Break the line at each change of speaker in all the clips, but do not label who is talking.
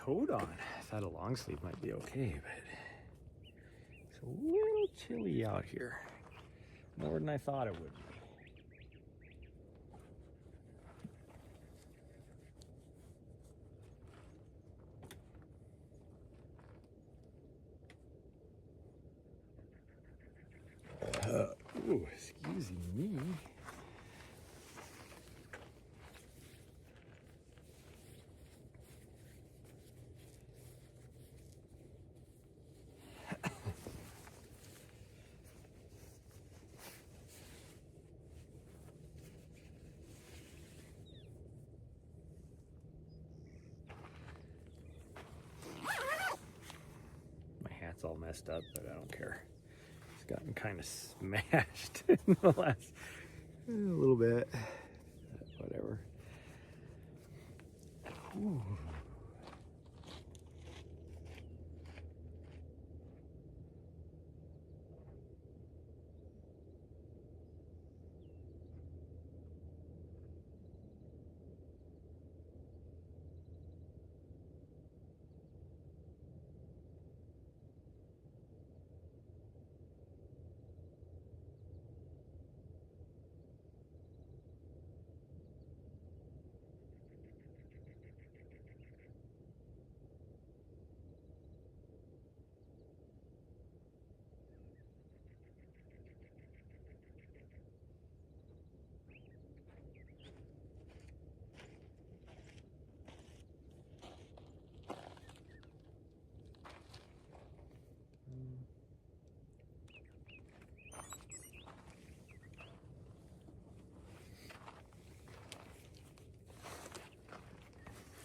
coat on. I thought a long sleeve might be okay, but it's a little chilly out here. More than I thought it would be. Ooh, excuse me. My hat's all messed up, but I don't care. It's gotten kind of smashed in the last a little bit. Whatever. Ooh.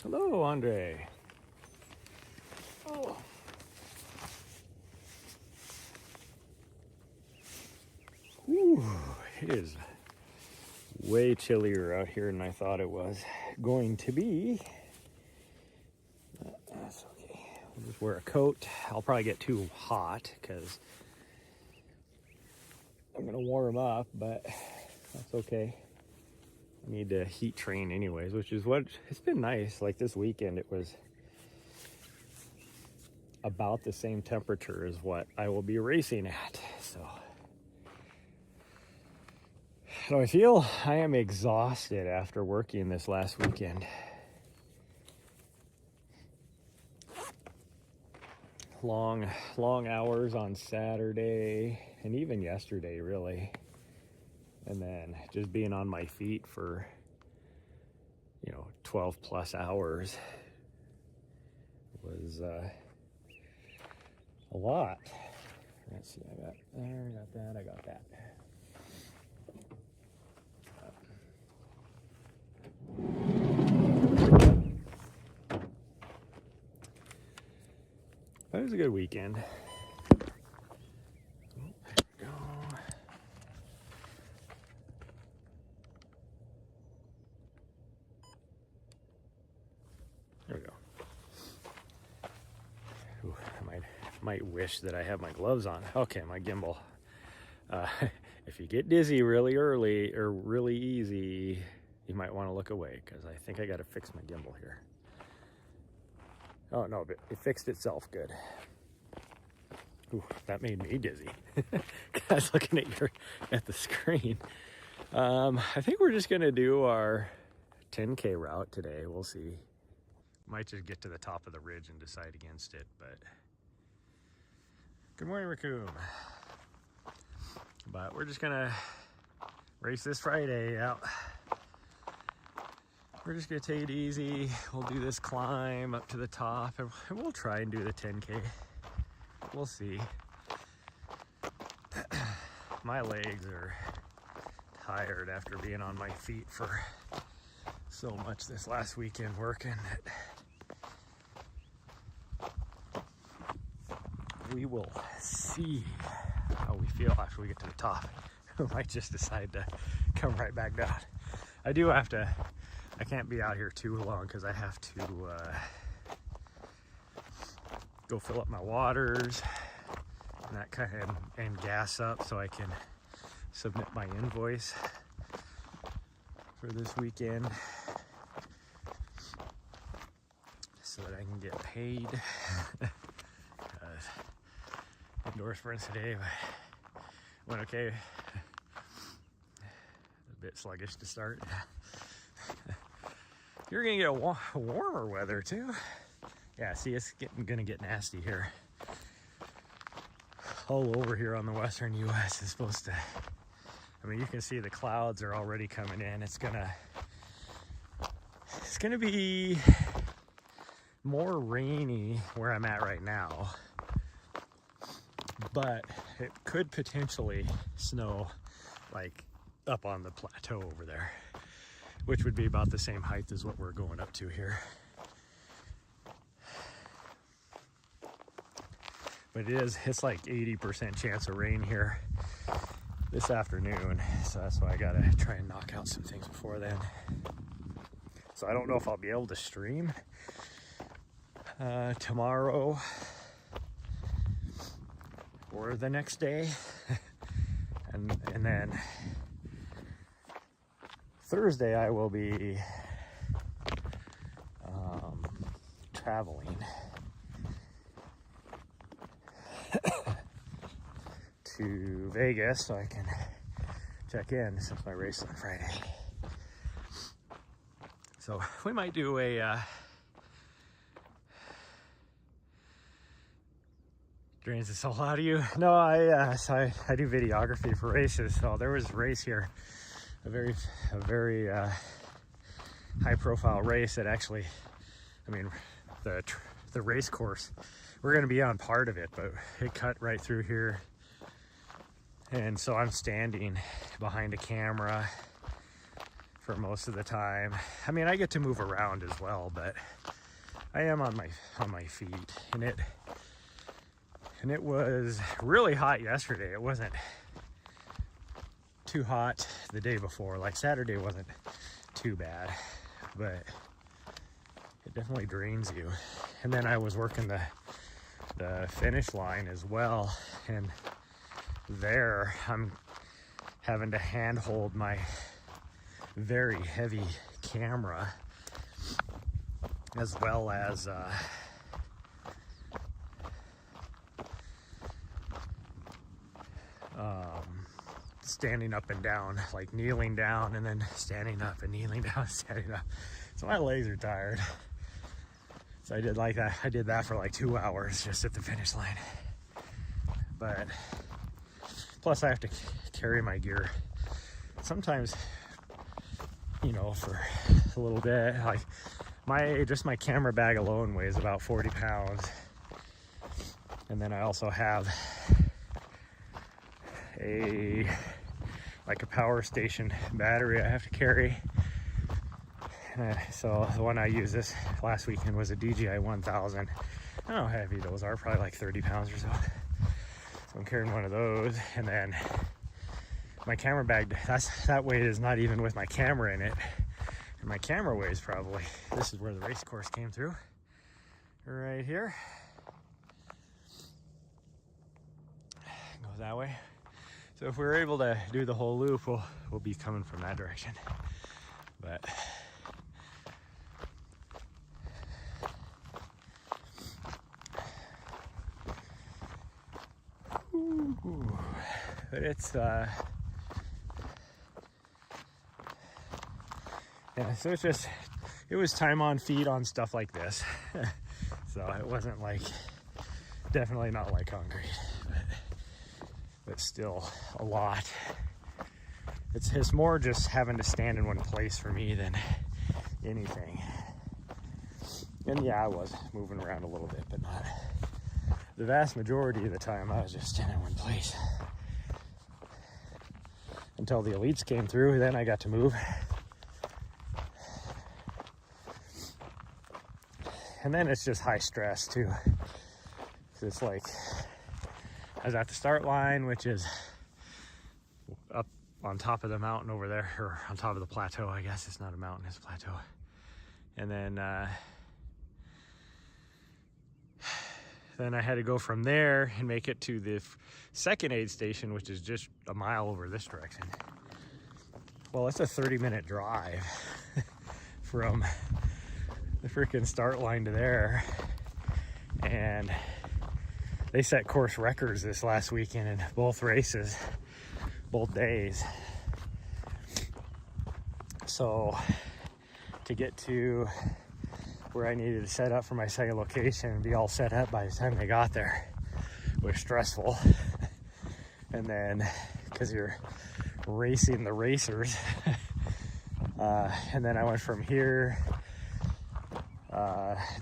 Hello, Andre. Oh. Ooh, it is way chillier out here than I thought it was going to be. But that's okay. I'll just wear a coat. I'll probably get too hot because I'm gonna warm up, but that's okay. I need to heat train anyways, which is what it's been nice. Like this weekend, it was about the same temperature as what I will be racing at. So how do I feel? I am exhausted after working this last weekend. Long hours on Saturday and even yesterday, really. And then just being on my feet for, 12 plus hours was a lot. Let's see, I got that, I got that. But it was a good weekend. There we go. Ooh, I might wish that I have my gloves on. Okay, my gimbal. If you get dizzy really early or really easy, you might want to look away because I think I got to fix my gimbal here. Oh no, but it fixed itself good. Ooh, that made me dizzy. Guys, looking at the screen. I think we're just gonna do our 10K route today. We'll see. Might just get to the top of the ridge and decide against it, but good morning, Raccoon. But we're just gonna race this Friday out. We're just gonna take it easy. We'll do this climb up to the top and we'll try and do the 10K. We'll see. My legs are tired after being on my feet for so much this last weekend working that we will see how we feel after we get to the top. We might just decide to come right back down. I can't be out here too long because I have to go fill up my waters and that kind of, and gas up so I can submit my invoice for this weekend so that I can get paid. Indoor sprints today went okay. A bit sluggish to start. You're gonna get warmer weather too. Yeah, see, it's gonna get nasty here. All over here on the western U.S. is supposed to. I mean, you can see the clouds are already coming in. It's gonna be more rainy where I'm at right now, but it could potentially snow like up on the plateau over there, which would be about the same height as what we're going up to here. But it's like 80% chance of rain here this afternoon, so that's why I gotta try and knock out some things before then. So I don't know if I'll be able to stream tomorrow or the next day, and then Thursday I will be traveling to Vegas so I can check in since my race on Friday. So we might do a drains the soul out of you. No, I do videography for races. So there was a race here, a very high profile race that actually, I mean, the race course, we're going to be on part of it, but it cut right through here. And so I'm standing behind a camera for most of the time. I mean, I get to move around as well, but I am on my feet, and it was really hot yesterday. It wasn't too hot the day before. Like Saturday wasn't too bad, but it definitely drains you. And then I was working the finish line as well, and there I'm having to handhold my very heavy camera, as well as standing up and down, like kneeling down and then standing up and kneeling down, standing up. So my legs are tired. So I did like that. I did that for like 2 hours just at the finish line. But plus I have to carry my gear sometimes, you know, for a little bit. Like my camera bag alone weighs about 40 pounds. And then I also have a power station battery I have to carry. So the one I used this last weekend was a DJI 1000. I don't know how heavy those are, probably like 30 pounds or so. So I'm carrying one of those, and then my camera bag, that weight is not even with my camera in it. And my camera weighs probably, this is where the race course came through, right here. Goes that way. So if we're able to do the whole loop, we'll be coming from that direction. But but it's yeah, so it's just, it was time on feet on stuff like this. So it wasn't like, definitely not like concrete, but still a lot. It's more just having to stand in one place for me than anything. And yeah, I was moving around a little bit, but not the vast majority of the time. I was just standing in one place until the elites came through. Then I got to move, and then it's just high stress too. It's like I was at the start line, which is up on top of the mountain over there, or on top of the plateau. I guess it's not a mountain, it's a plateau. And then I had to go from there and make it to the second aid station, which is just a mile over this direction. Well, it's a 30-minute drive from the freaking start line to there. and they set course records this last weekend in both races, both days. So to get to where I needed to set up for my second location and be all set up by the time they got there was stressful. And then because you're racing the racers, and then I went from here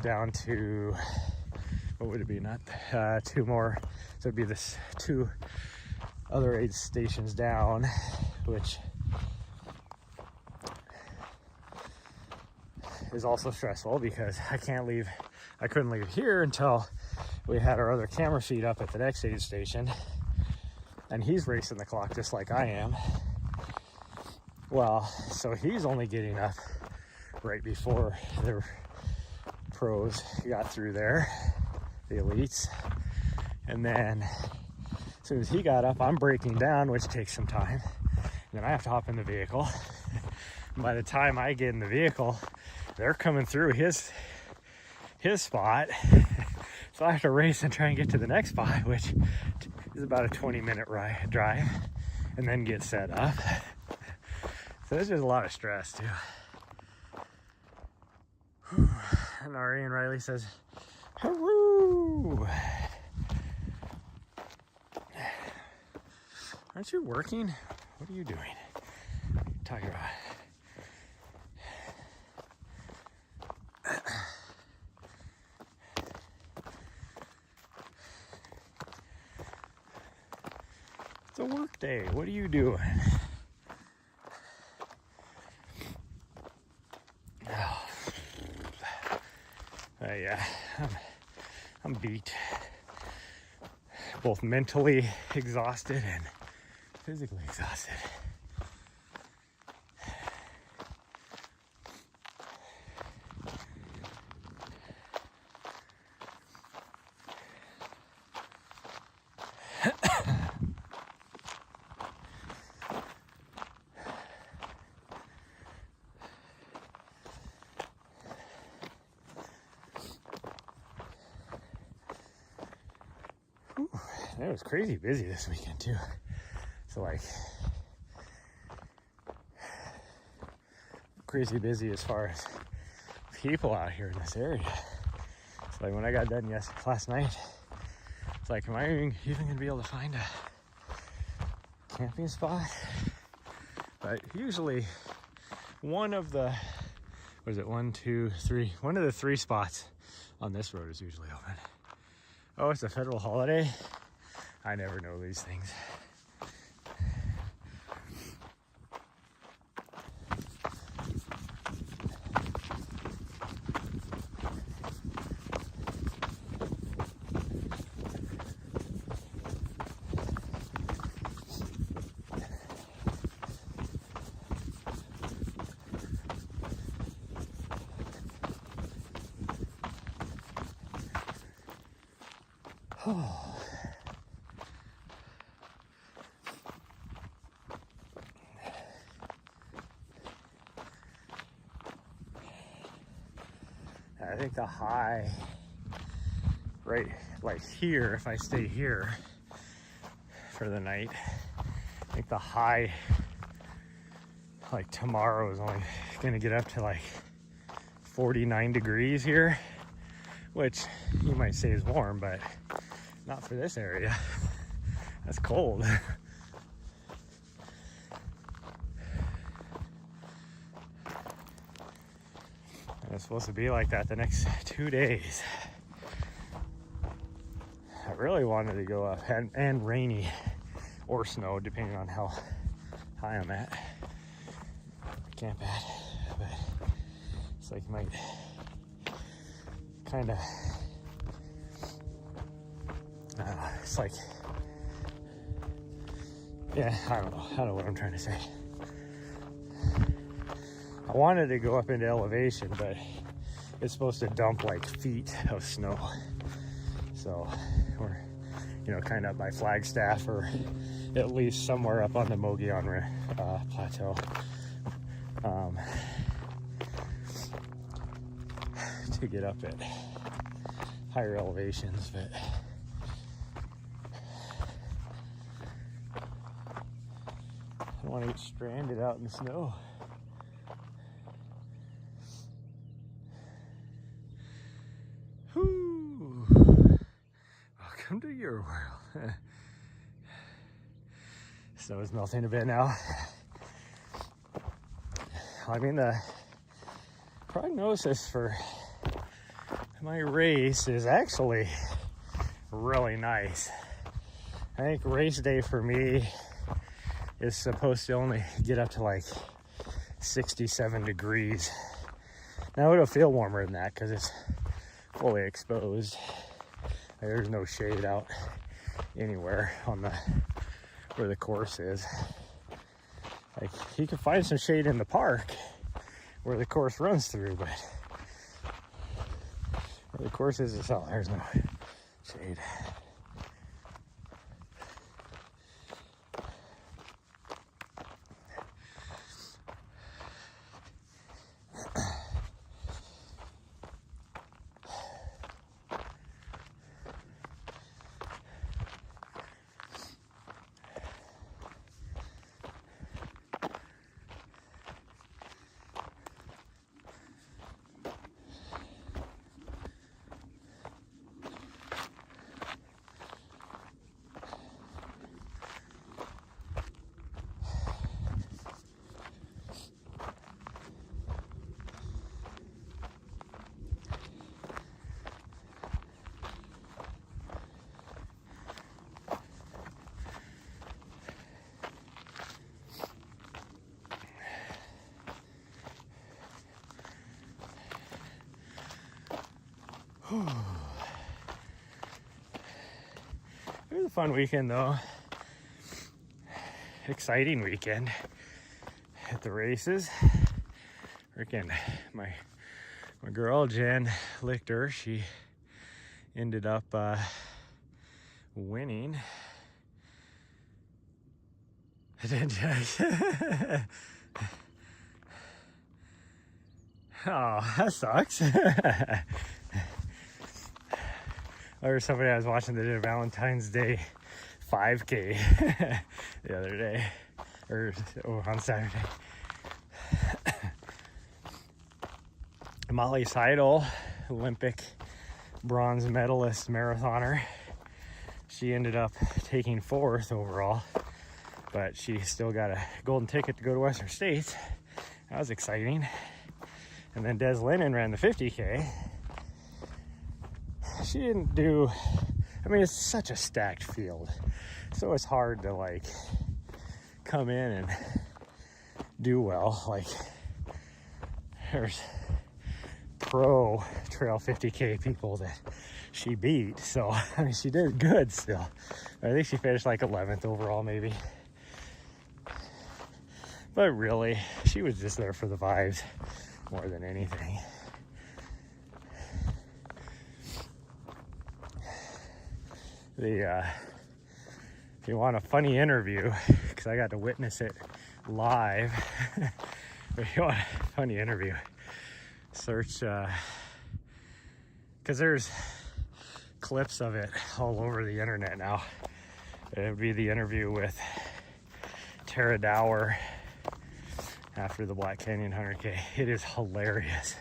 down to, what would it be, not two more, so it'd be this 2 other aid stations down, which is also stressful because I couldn't leave here until we had our other camera feed up at the next aid station, and he's racing the clock just like I am. Well, so he's only getting up right before the pros got through there, the elites, and then as soon as he got up, I'm breaking down, which takes some time, and then I have to hop in the vehicle. And by the time I get in the vehicle, they're coming through his spot, so I have to race and try and get to the next spot, which is about a 20-minute drive, and then get set up. So there's just a lot of stress too. Whew. And Ari and Riley says, "Hooroo! Aren't you working? What are you doing?" What are you talking about? It's a work day. What are you doing? Yeah, I'm beat. Both mentally exhausted and physically exhausted. It was crazy busy this weekend too. So like crazy busy as far as people out here in this area. It's like when I got done last night, it's like, am I even gonna be able to find a camping spot? But usually one of the, what is it, 1, 2, 3, one of the 3 spots on this road is usually open. Oh, it's a federal holiday? I never know these things. Oh. I think the high, right, like here, if I stay here for the night, I think the high, like tomorrow, is only gonna get up to like 49 degrees here, which you might say is warm, but not for this area. That's cold. It's supposed to be like that the next 2 days. I really wanted to go up, and rainy or snow, depending on how high I'm at. Camp at, but it's like might kind of, it's like, yeah, I don't know what I'm trying to say. I wanted to go up into elevation, but it's supposed to dump like feet of snow. So we're, kind of up by Flagstaff, or at least somewhere up on the Mogollon Plateau. To get up at higher elevations, but I don't want to get stranded out in the snow. Whew. Welcome to your world. Snow is melting a bit now. I mean, the prognosis for my race is actually really nice. I think race day for me is supposed to only get up to like 67 degrees. Now it'll feel warmer than that because it's fully exposed. There's no shade out anywhere on the where the course is. Like, you can find some shade in the park where the course runs through, but where the course is itself, there's no shade. It was a fun weekend though. Exciting weekend at the races. Freaking my girl Jen Lichter, she ended up winning. Oh, that sucks. Or somebody I was watching that did a Valentine's Day 5K the other day, or on Saturday. Molly Seidel, Olympic bronze medalist marathoner, she ended up taking 4th overall, but she still got a golden ticket to go to Western States. That was exciting. And then Des Lennon ran the 50K. She didn't do, I mean, it's such a stacked field, so it's hard to like come in and do well. Like, there's pro trail 50K people that she beat, so I mean, she did good still. I think she finished like 11th overall maybe, but really she was just there for the vibes more than anything. If you want a funny interview, because I got to witness it live, if you want a funny interview, search, because there's clips of it all over the internet now. It would be the interview with Tara Dower after the Black Canyon 100K. It is hilarious.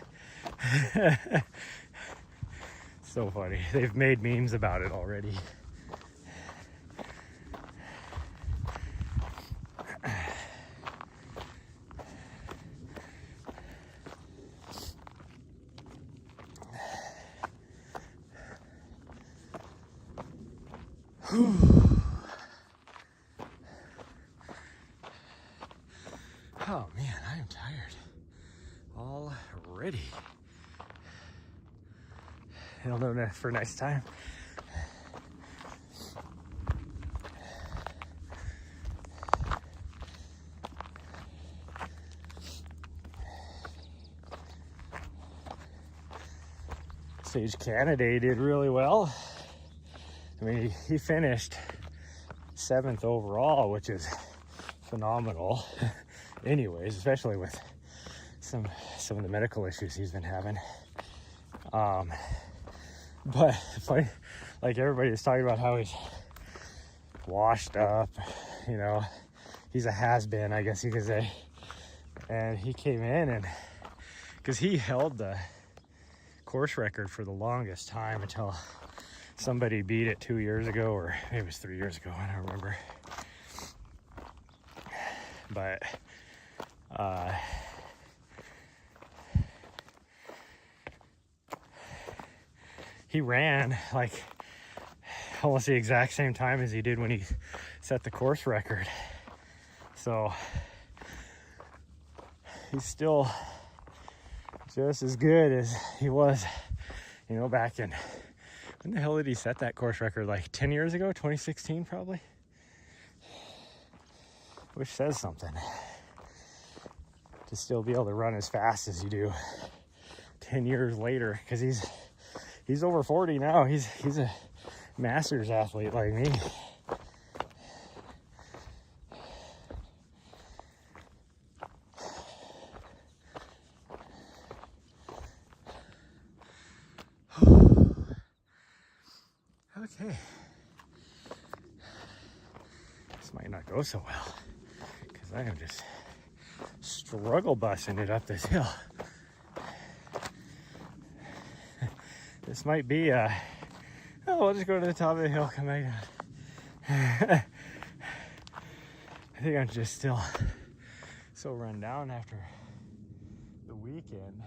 So funny. They've made memes about it already. Oh man, I am tired already. It'll know for next time. Sage Canada did really well. I mean, he finished 7th overall, which is phenomenal. Anyways, especially with some of the medical issues he's been having. But like everybody was talking about how he's washed up, you know, he's a has-been, I guess you could say. And he came in, and because he held the course record for the longest time until somebody beat it 2 years ago, or maybe it was 3 years ago, I don't remember. But he ran like almost the exact same time as he did when he set the course record. So he's still just as good as he was, you know, back in, when the hell did he set that course record? Like 10 years ago, 2016 probably? Which says something. To still be able to run as fast as you do 10 years later, because he's over 40 now. He's a Masters athlete like me. Okay. This might not go so well, because I am just struggle busting it up this hill. This might be we'll just go to the top of the hill, come back down. I think I'm just still so run down after the weekend.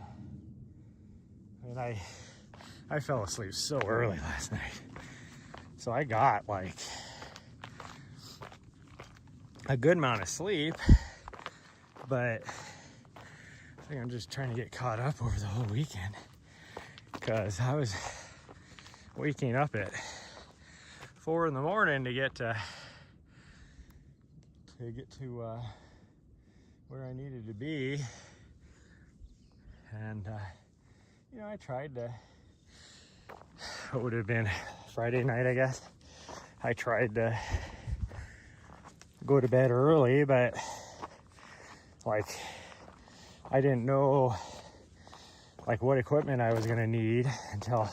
And I fell asleep so early last night. So I got like a good amount of sleep, but I think I'm just trying to get caught up over the whole weekend, because I was waking up at 4 in the morning to get to where I needed to be. And you know, I tried to, what would have been Friday night, I guess, I tried to go to bed early, but like I didn't know like what equipment I was gonna need until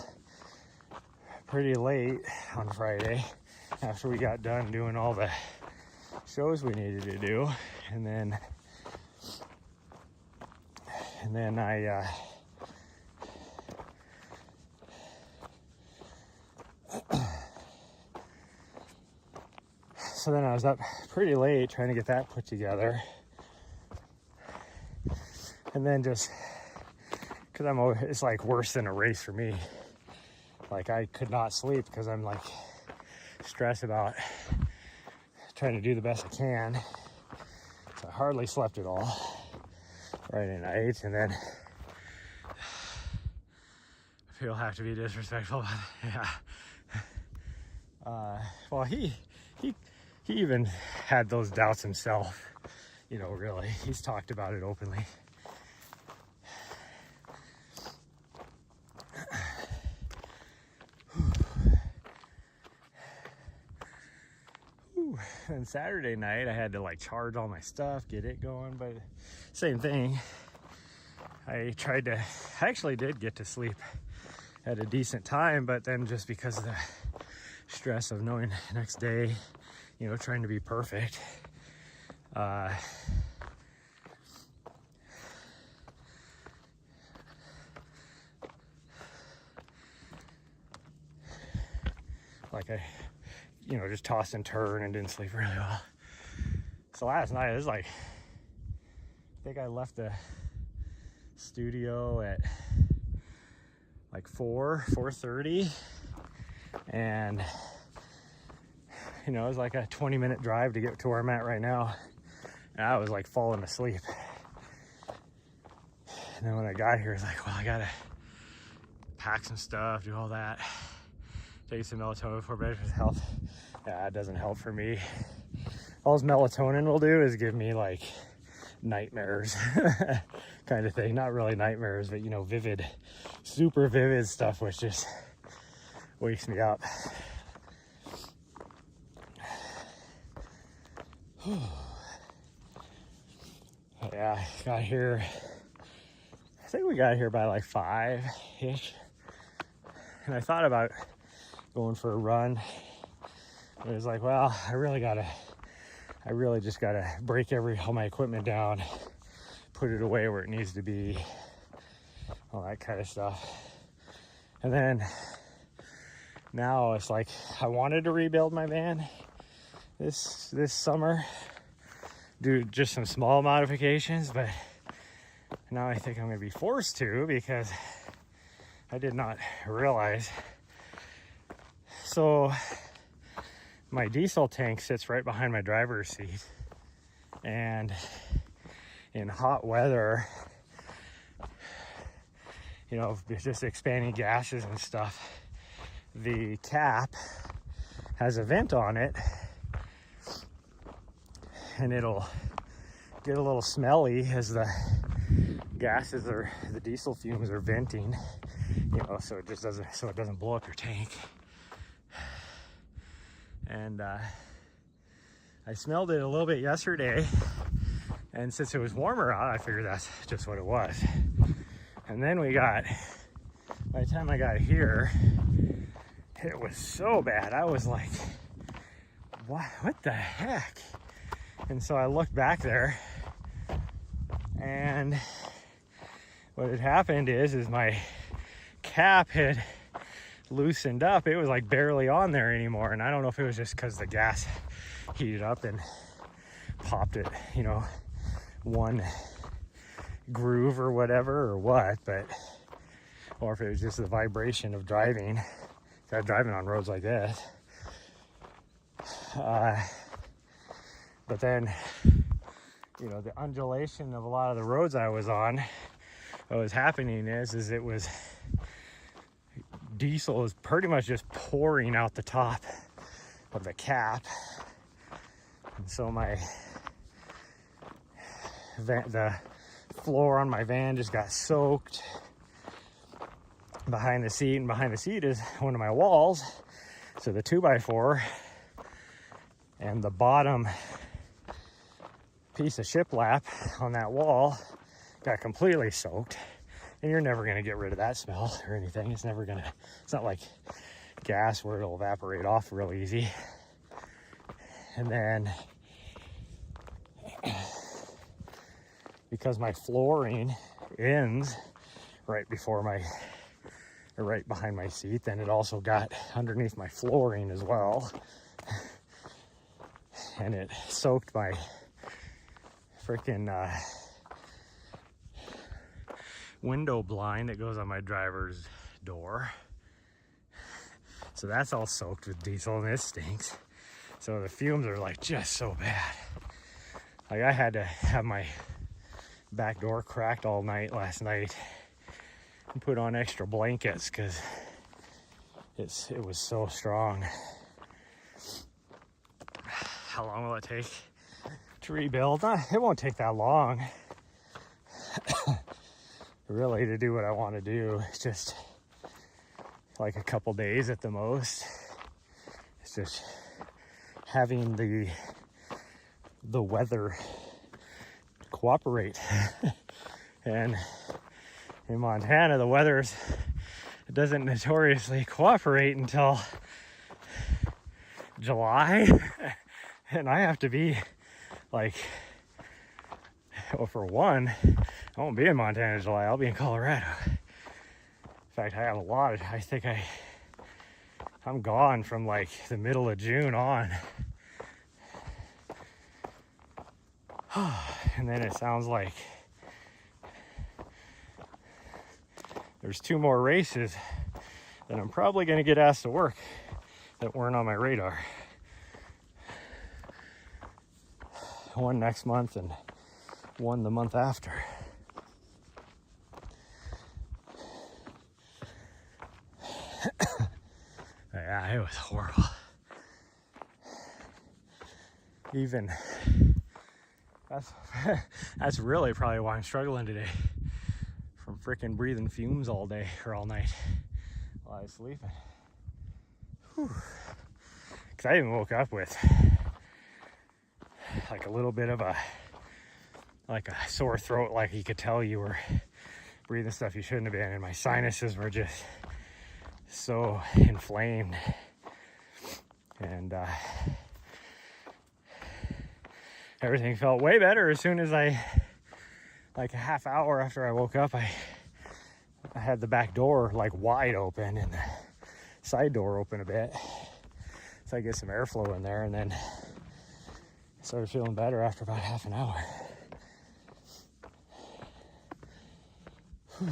pretty late on Friday, after we got done doing all the shows we needed to do. And then I so then I was up pretty late trying to get that put together. And then just because it's like worse than a race for me. Like I could not sleep because I'm like stressed about trying to do the best I can. So I hardly slept at all Friday night. And then people have to be disrespectful, but yeah. Well, he even had those doubts himself, you know, really. He's talked about it openly. And Saturday night I had to like charge all my stuff, get it going, but same thing. I actually did get to sleep at a decent time, but then just because of the stress of knowing the next day, you know, trying to be perfect, like I, you know, just toss and turn and didn't sleep really well. So last night it was like, I think I left the studio at like 4:30, and you know, it was like a 20-minute drive to get to where I'm at right now, and I was like falling asleep. And then when I got here, it's like, well, I gotta pack some stuff, do all that, take some melatonin before bed for health. Yeah, it doesn't help for me. All melatonin will do is give me like nightmares kind of thing. Not really nightmares, but you know, vivid, super vivid stuff, which just wakes me up. Yeah, got here, I think we got here by like 5-ish. And I thought about going for a run. It was like, well, I really just gotta break all my equipment down, put it away where it needs to be, all that kind of stuff. And then now it's like I wanted to rebuild my van this summer, do just some small modifications, but now I think I'm gonna be forced to because I did not realize. So my diesel tank sits right behind my driver's seat, and in hot weather, you know, just expanding gases and stuff, the cap has a vent on it, and it'll get a little smelly as the diesel fumes are venting, you know, so it doesn't blow up your tank. And I smelled it a little bit yesterday, and since it was warmer out, I figured that's just what it was. And then by the time I got here, it was so bad. I was like, what the heck? And so I looked back there, and what had happened is my cap had loosened up. It was like barely on there anymore, and I don't know if it was just because the gas heated up and popped it, you know, one groove or whatever, or what, or if it was just the vibration of driving on roads like this. But then, you know, the undulation of a lot of the roads I was on, what was happening is it was diesel is pretty much just pouring out the top of the cap, and so the floor on my van just got soaked behind the seat, and behind the seat is one of my walls, so the 2x4 and the bottom piece of shiplap on that wall got completely soaked. And you're never going to get rid of that smell or anything. It's not like gas where it'll evaporate off real easy. And then because my flooring ends right behind my seat, then it also got underneath my flooring as well. And it soaked my freaking window blind that goes on my driver's door. So that's all soaked with diesel, and it stinks. So the fumes are like just so bad. Like I had to have my back door cracked all night last night and put on extra blankets because it was so strong. How long will it take to rebuild? It won't take that long. Really, to do what I want to do. It's just like a couple days at the most. It's just having the weather cooperate. And in Montana, the weather doesn't notoriously cooperate until July. And I have to be like, well, for one, I won't be in Montana in July. I'll be in Colorado. In fact, I have I'm gone from like the middle of June on. And then it sounds like there's 2 more races that I'm probably going to get asked to work that weren't on my radar. One next month and one the month after. Yeah, it was horrible. Even that's really probably why I'm struggling today, from freaking breathing fumes all day or all night while I was sleeping. Because I even woke up with like a little bit of a sore throat, like you could tell you were breathing stuff you shouldn't have been, and my sinuses were just so inflamed. And everything felt way better as soon as like a half hour after I woke up, I had the back door like wide open and the side door open a bit, so I get some airflow in there, and then I started feeling better after about half an hour. Whew.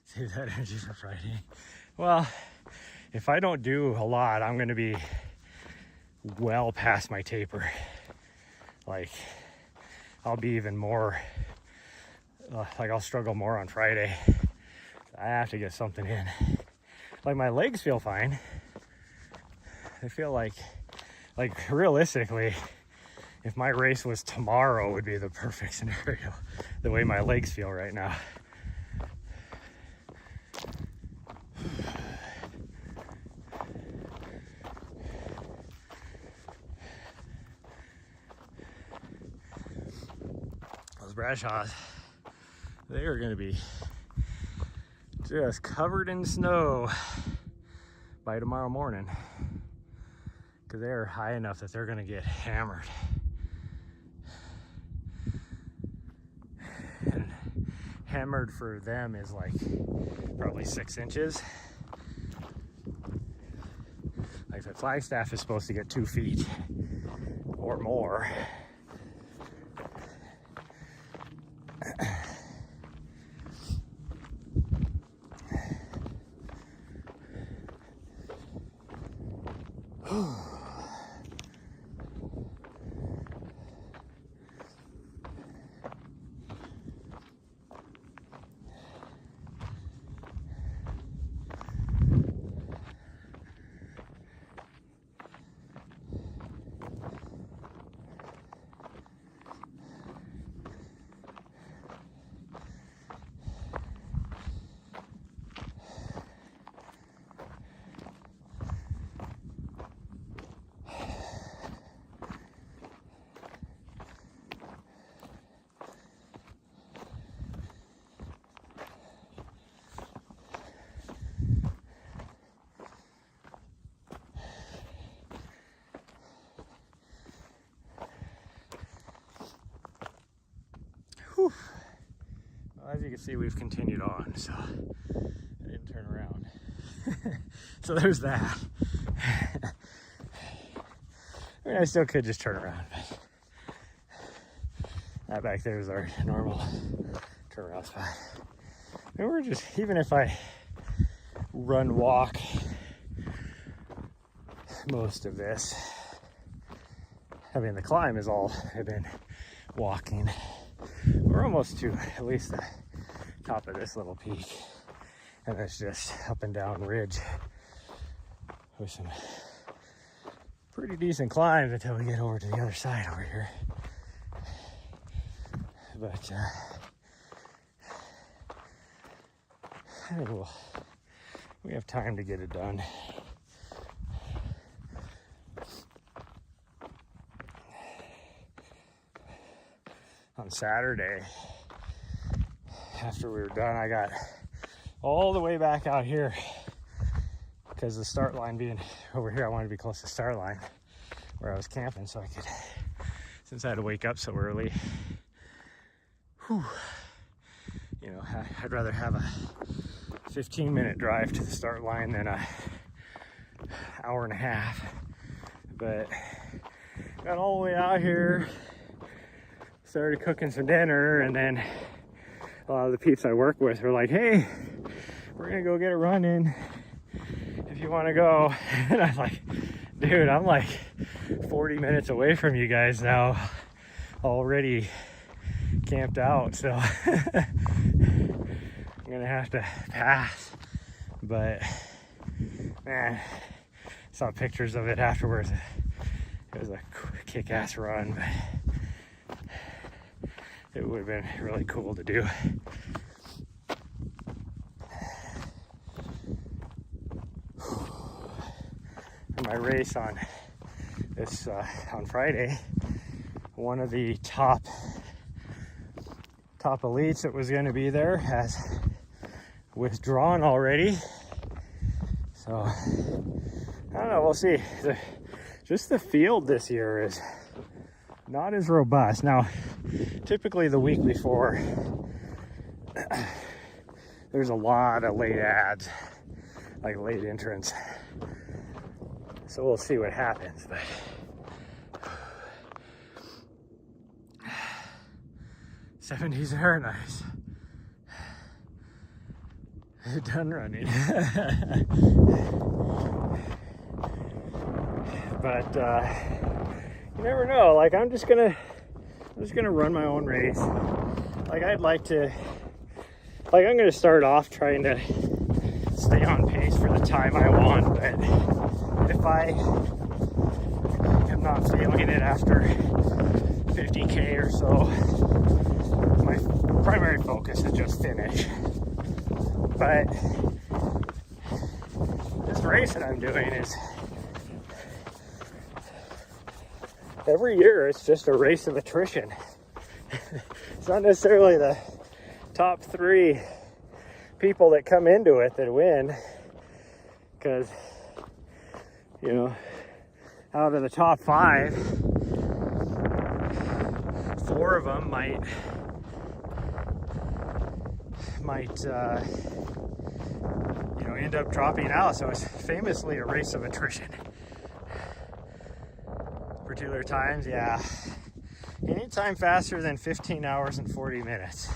Save that energy for Friday. Well, if I don't do a lot, I'm going to be well past my taper. Like, I'll be even more, like I'll struggle more on Friday. I have to get something in. Like, my legs feel fine. I feel like realistically, if my race was tomorrow, it would be the perfect scenario, the way my legs feel right now. Those Bradshaws, they are going to be just covered in snow by tomorrow morning, because they are high enough that they're going to get hammered. And hammered for them is like probably 6 inches. Like, the Flagstaff is supposed to get 2 feet or more. Whew. Well, as you can see, we've continued on, so I didn't turn around. So there's that. I mean, I still could just turn around, but that back there is our normal turnaround spot. And we're just, even if I run walk most of this, I mean, the climb is all I've been walking. We're almost to at least the top of this little peak, and it's just up and down ridge with some pretty decent climbs until we get over to the other side over here. But I think we have time to get it done. On Saturday, after we were done, I got all the way back out here because the start line being over here, I wanted to be close to the start line where I was camping, so I could, since I had to wake up so early, you know, I'd rather have a 15-minute drive to the start line than a hour and a half. But got all the way out here, started cooking some dinner, and then a lot of the peeps I work with were like, hey, we're gonna go get a run in if you want to go. And I'm like, dude, I'm like 40 minutes away from you guys now, already camped out, so I'm gonna have to pass. But man, saw pictures of it afterwards. It was a kick-ass run, but it would have been really cool to do. My race on Friday, one of the top elites that was going to be there has withdrawn already. So I don't know, we'll see. Just the field this year is not as robust. Now, typically the week before, there's a lot of late ads, like late entrants. So we'll see what happens, but 70s are nice. Done running. But you never know. Like I'm just gonna run my own race. Like I'm gonna start off trying to stay on pace for the time I want, but if I am not feeling it after 50K or so, my primary focus is just finish. But this race that I'm doing is, every year it's just a race of attrition. It's not necessarily the top 3 people that come into it that win, because out of the top 5, 4 of them might end up dropping out. So it's famously a race of attrition. Particular times, yeah, anytime faster than 15 hours and 40 minutes,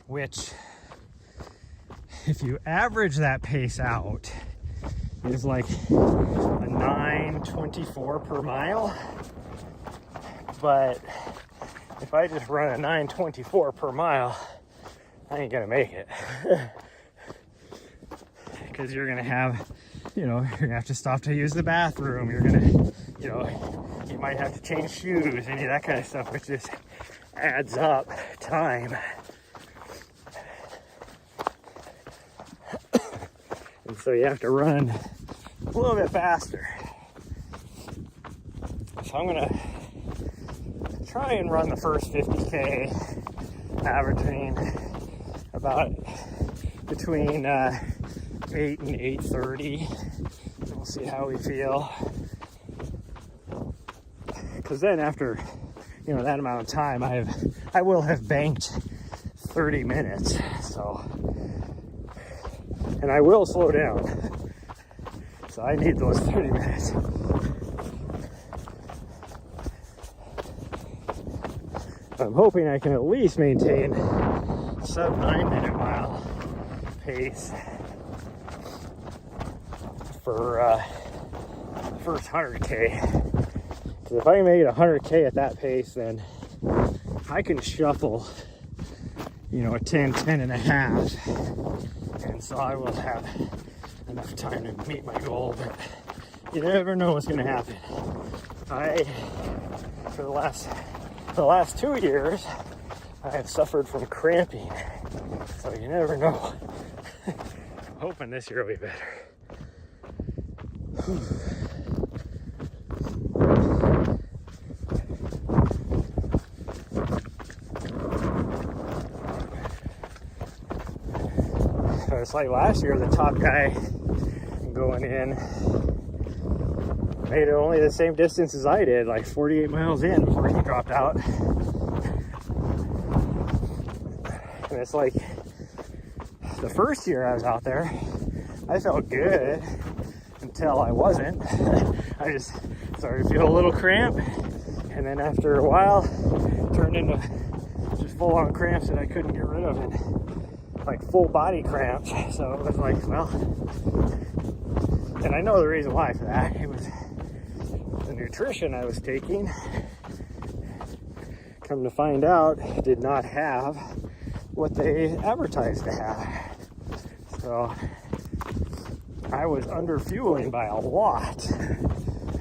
which if you average that pace out is like a 9:24 per mile. But if I just run a 9:24 per mile, I ain't gonna make it. Because you're gonna have, you're gonna have to stop to use the bathroom. You're gonna, you might have to change shoes, any of that kind of stuff, which just adds up time. And so you have to run a little bit faster. So I'm gonna try and run the first 50K, averaging about between 8 and 8:30. We'll see how we feel. Because then after, that amount of time, I will have banked 30 minutes. So, and I will slow down. So I need those 30 minutes. I'm hoping I can at least maintain sub 9-minute mile pace for the first 100K. Because if I can make it 100K at that pace, then I can shuffle, a 10 and a half. And so I will have enough time to meet my goal. But you never know what's going to happen. For the last 2 years, I have suffered from cramping. So you never know. I'm hoping this year will be better. So it's like last year, the top guy going in made it only the same distance as I did, like 48 miles in before he dropped out. And it's like the first year I was out there, I felt good until I wasn't. I just started to feel a little cramp, and then after a while it turned into just full-on cramps that I couldn't get rid of, and like full body cramps. So it was like, well, and I know the reason why for that. It was the nutrition I was taking. Come to find out, it did not have what they advertised to have. So I was under fueling by a lot.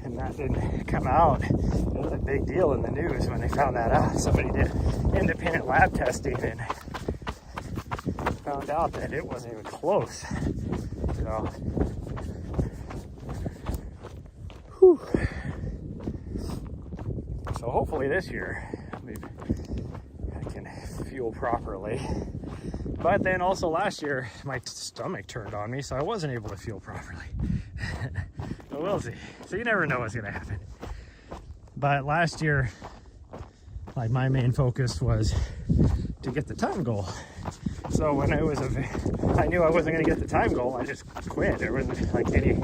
And and that didn't come out. It was a big deal in the news when they found that out. Somebody did independent lab testing and found out that it wasn't even close. So, whew. So hopefully this year maybe I can fuel properly. But then also last year my stomach turned on me, so I wasn't able to fuel properly. But we'll see. So you never know what's gonna happen. But last year, like, my main focus was to get the time goal. So when I knew I wasn't gonna get the time goal, I just quit. There wasn't like any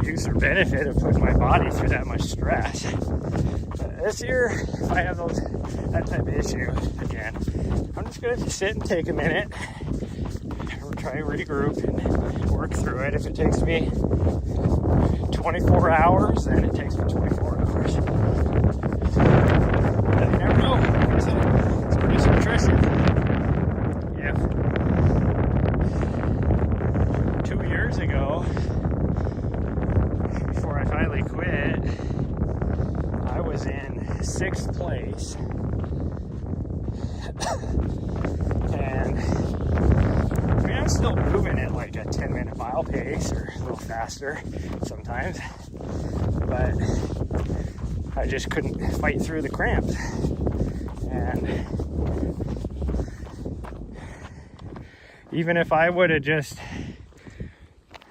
use or benefit of putting my body through that much stress. This year, if I have that type of issue again, I'm just gonna sit and take a minute, try to regroup and work through it. If it takes me 24 hours, then it takes me 24 hours. But you never know. It's produce nutrition. If 2 years ago, before I finally quit, I was in 6th place. And I'm still moving at like a 10-minute mile pace or a little faster sometimes, but I just couldn't fight through the cramps. And even if I would have just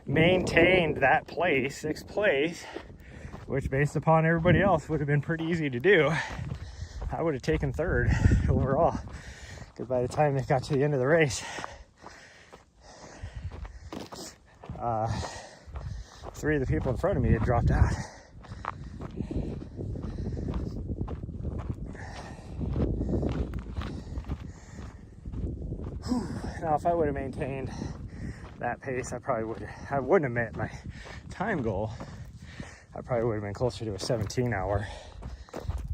maintained that place, 6th place, which based upon everybody else would have been pretty easy to do, I would have taken 3rd overall, because by the time they got to the end of the race, 3 of the people in front of me had dropped out. Now, if I would have maintained that pace, I wouldn't have met my time goal. I probably would have been closer to a 17-hour,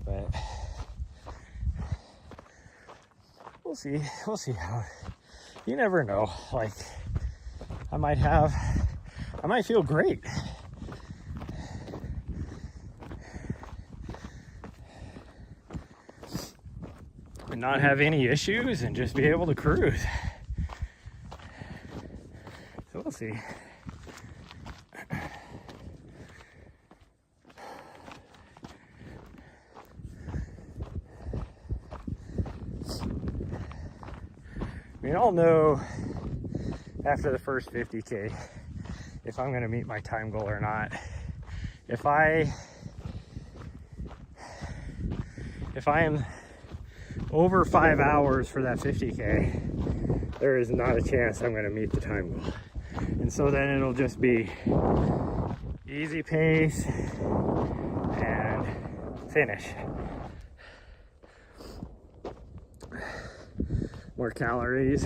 but we'll see how, you never know. Like, I might feel great. And not have any issues and just be able to cruise. So we'll see. We all know after the first 50K if I'm going to meet my time goal or not. If I am over 5 hours for that 50K, there is not a chance I'm going to meet the time goal. And so then it'll just be easy pace and finish. More calories.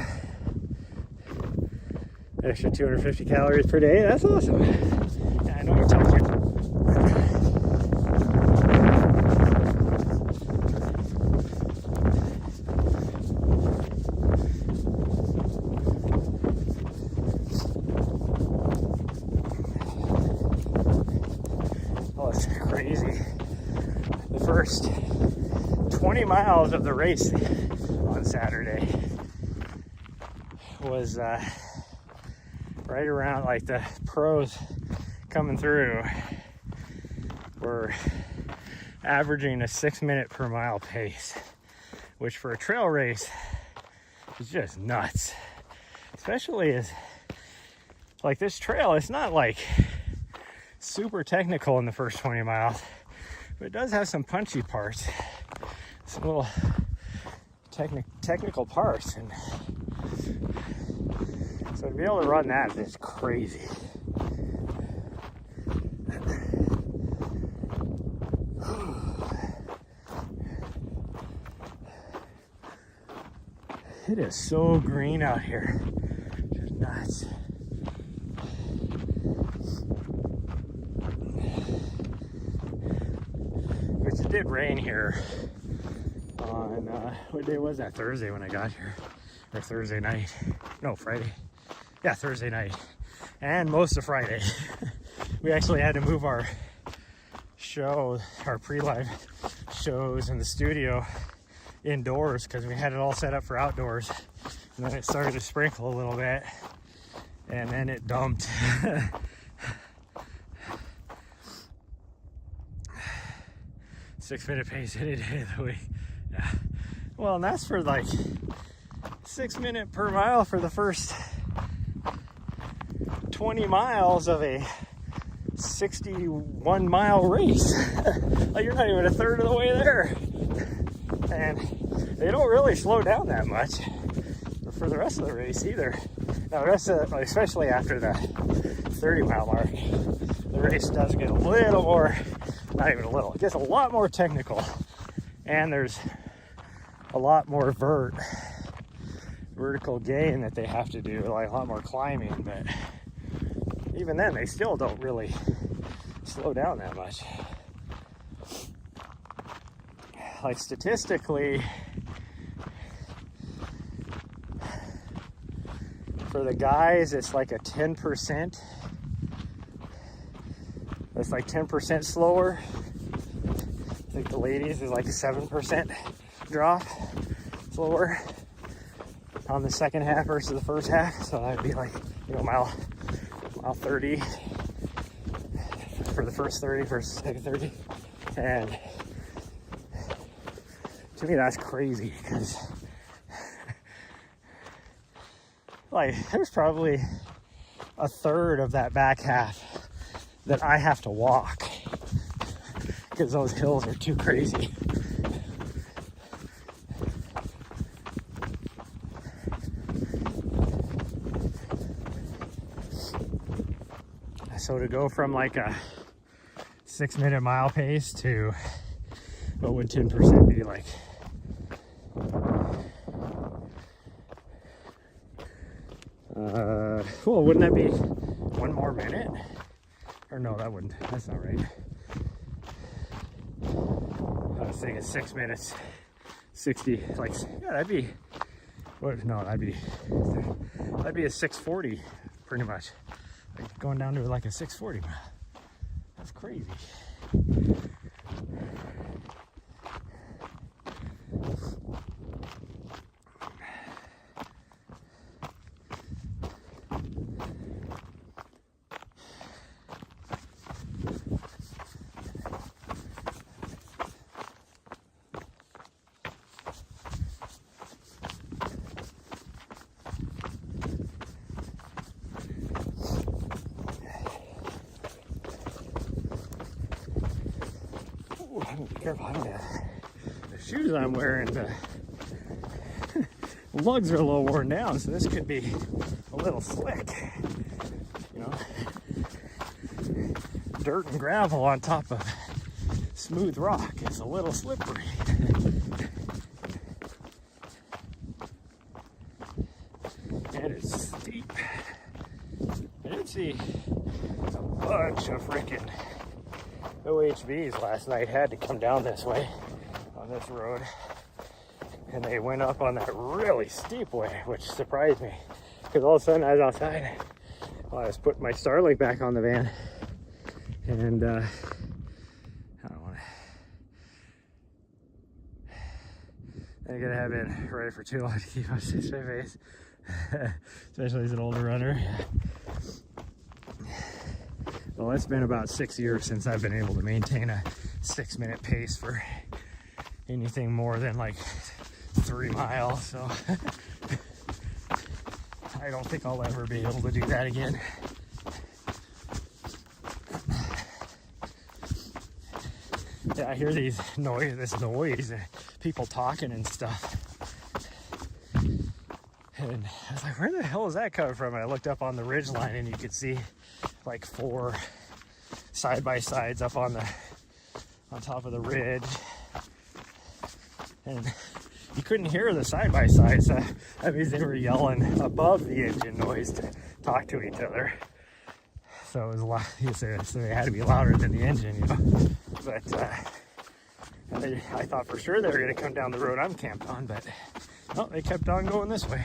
Extra 250 calories per day. That's awesome. Yeah, I know what I'm telling you. Oh, it's crazy. The first 20 miles of the race on Saturday was right around, like, the pros coming through were averaging a 6 minute per mile pace, which for a trail race is just nuts. Especially as, like, this trail, it's not like super technical in the first 20 miles, but it does have some punchy parts, some little technical parts, and so to be able to run that is crazy. It is so green out here, just nuts. Which it did rain here on, what day was that? Thursday when I got here, or Thursday night, no, Friday. Yeah, Thursday night, and most of Friday. we actually had to move our show, our pre-live shows in the studio indoors because we had it all set up for outdoors. And then it started to sprinkle a little bit, and then it dumped. 6-minute pace any day of the week. Yeah. Well, and that's for like 6 minutes per mile for the first 20 miles of a 61-mile race. Like, you're not even a third of the way there. And they don't really slow down that much for the rest of the race either. Now, the rest of, especially after the 30-mile mark, the race does get a little more, not even a little, it gets a lot more technical. And there's a lot more vertical gain that they have to do, like a lot more climbing. But even then, they still don't really slow down that much. Like, statistically, for the guys, it's like a 10%. It's like 10% slower. I think the ladies is like a 7% drop slower on the second half versus the first half. So that'd be like, you know, mile 30 for the first 30 versus second 30. And to me, that's crazy because like, there's probably a third of that back half that I have to walk because those hills are too crazy. So to go from like a 6-minute mile pace to what would 10% be like? Well, wouldn't that be 1 more minute? Or no, that wouldn't. That's not right. I was thinking 6 minutes, 60. Like, yeah, that'd be. What? No, that'd be a 6:40, pretty much. Like going down to like a 6:40 mile. That's crazy. Be careful, I don't have the shoes I'm wearing. The lugs are a little worn down, so this could be a little slick. You know, dirt and gravel on top of smooth rock. It's a little slippery. And it's steep. I did see a bunch of freaking OHVs last night had to come down this way on this road, and they went up on that really steep way, which surprised me because all of a sudden I was outside. Well, I was putting my Starlink back on the van, and I don't want to. I gotta have it ready for too long to keep my face, especially as an older runner. Well, it's been about 6 years since I've been able to maintain a 6-minute pace for anything more than like 3 miles. So I don't think I'll ever be able to do that again. Yeah, I hear this noise, people talking and stuff. And I was like, where the hell is that coming from? And I looked up on the ridge line, and you could see like 4 side-by-sides up on top of the ridge. And you couldn't hear the side-by-sides. That means they were yelling above the engine noise to talk to each other. So it was a lot, so they had to be louder than the engine, you know. But I thought for sure they were going to come down the road I'm camped on, but no, they kept on going this way.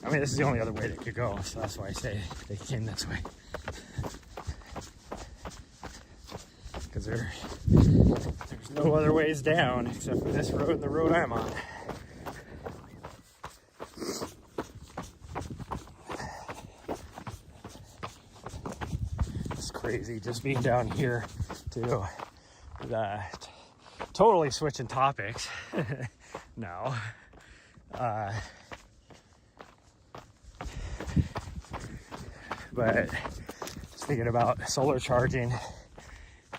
I mean, this is the only other way they could go, so that's why I say they came this way. because there's no other ways down except for this road and the road I'm on. It's crazy just being down here too. Totally switching topics now. But just thinking about solar charging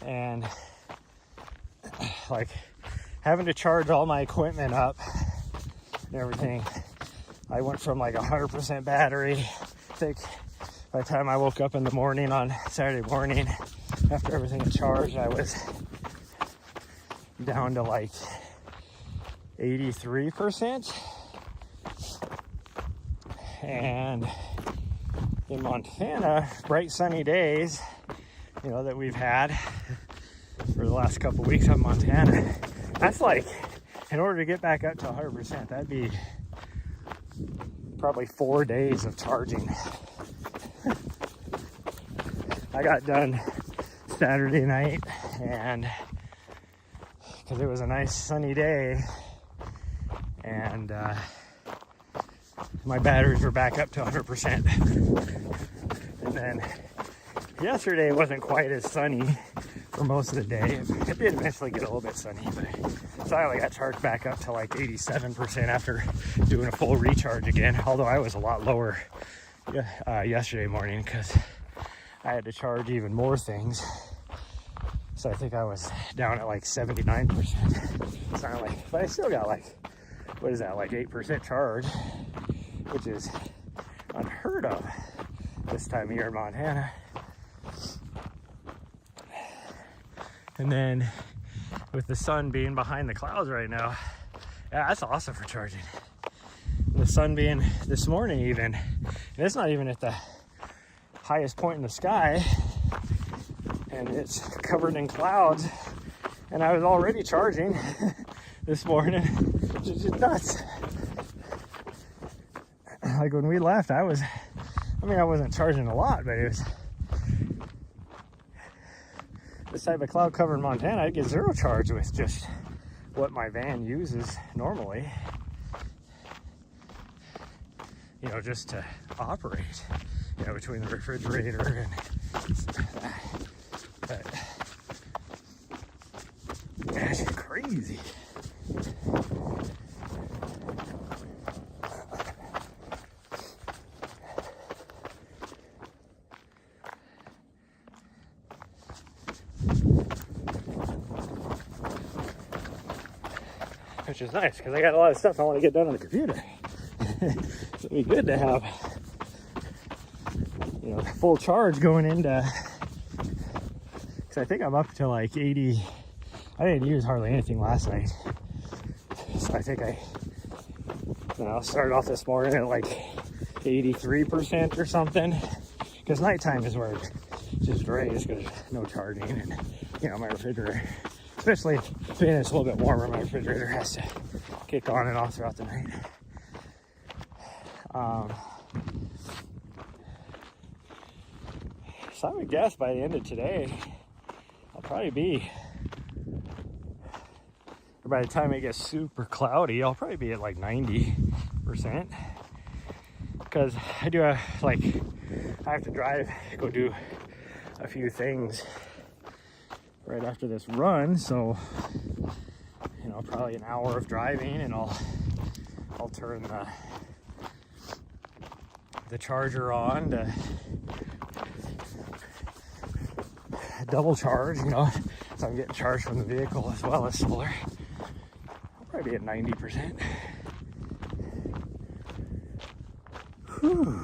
and like having to charge all my equipment up and everything. I went from like 100% battery. I think by the time I woke up in the morning on Saturday morning, after everything had charged, I was down to like 83%. And in Montana, bright sunny days, you know, that we've had for the last couple of weeks up in Montana, that's like, in order to get back up to 100%, that'd be probably 4 days of charging. I got done Saturday night, and because it was a nice sunny day, and my batteries were back up to 100%. And then yesterday wasn't quite as sunny for most of the day. It did eventually get a little bit sunny, but so I only got charged back up to like 87% after doing a full recharge again. Although I was a lot lower yesterday morning because I had to charge even more things. So I think I was down at like 79%. It's not like, but I still got like, what is that, like 8% charge, which is unheard of this time of year in Montana. And then with the sun being behind the clouds right now, yeah, that's awesome for charging. The sun being this morning even, and it's not even at the highest point in the sky, and it's covered in clouds, and I was already charging this morning, which is just nuts. Like when we left, I wasn't charging a lot, but it was this type of cloud covered Montana, I'd get zero charge with just what my van uses normally, you know, just to operate, you know, between the refrigerator and but that's crazy. Which is nice because I got a lot of stuff I want to get done on the computer. It'd be good to have, you know, full charge going into, because I think I'm up to like 80. I didn't use hardly anything last night, so I think I started off this morning at like 83% or something, because nighttime is where it just drains because there's no charging, and you know, my refrigerator, especially being it's a little bit warmer, my refrigerator has to kick on and off throughout the night. So I would guess by the end of today, I'll probably be, or by the time it gets super cloudy, I'll probably be at like 90%. Because I do I have to drive, go do a few things right after this run, so you know, probably an hour of driving, and I'll turn the charger on to double charge, you know, so I'm getting charged from the vehicle as well as solar. I'll probably be at 90%. Whew.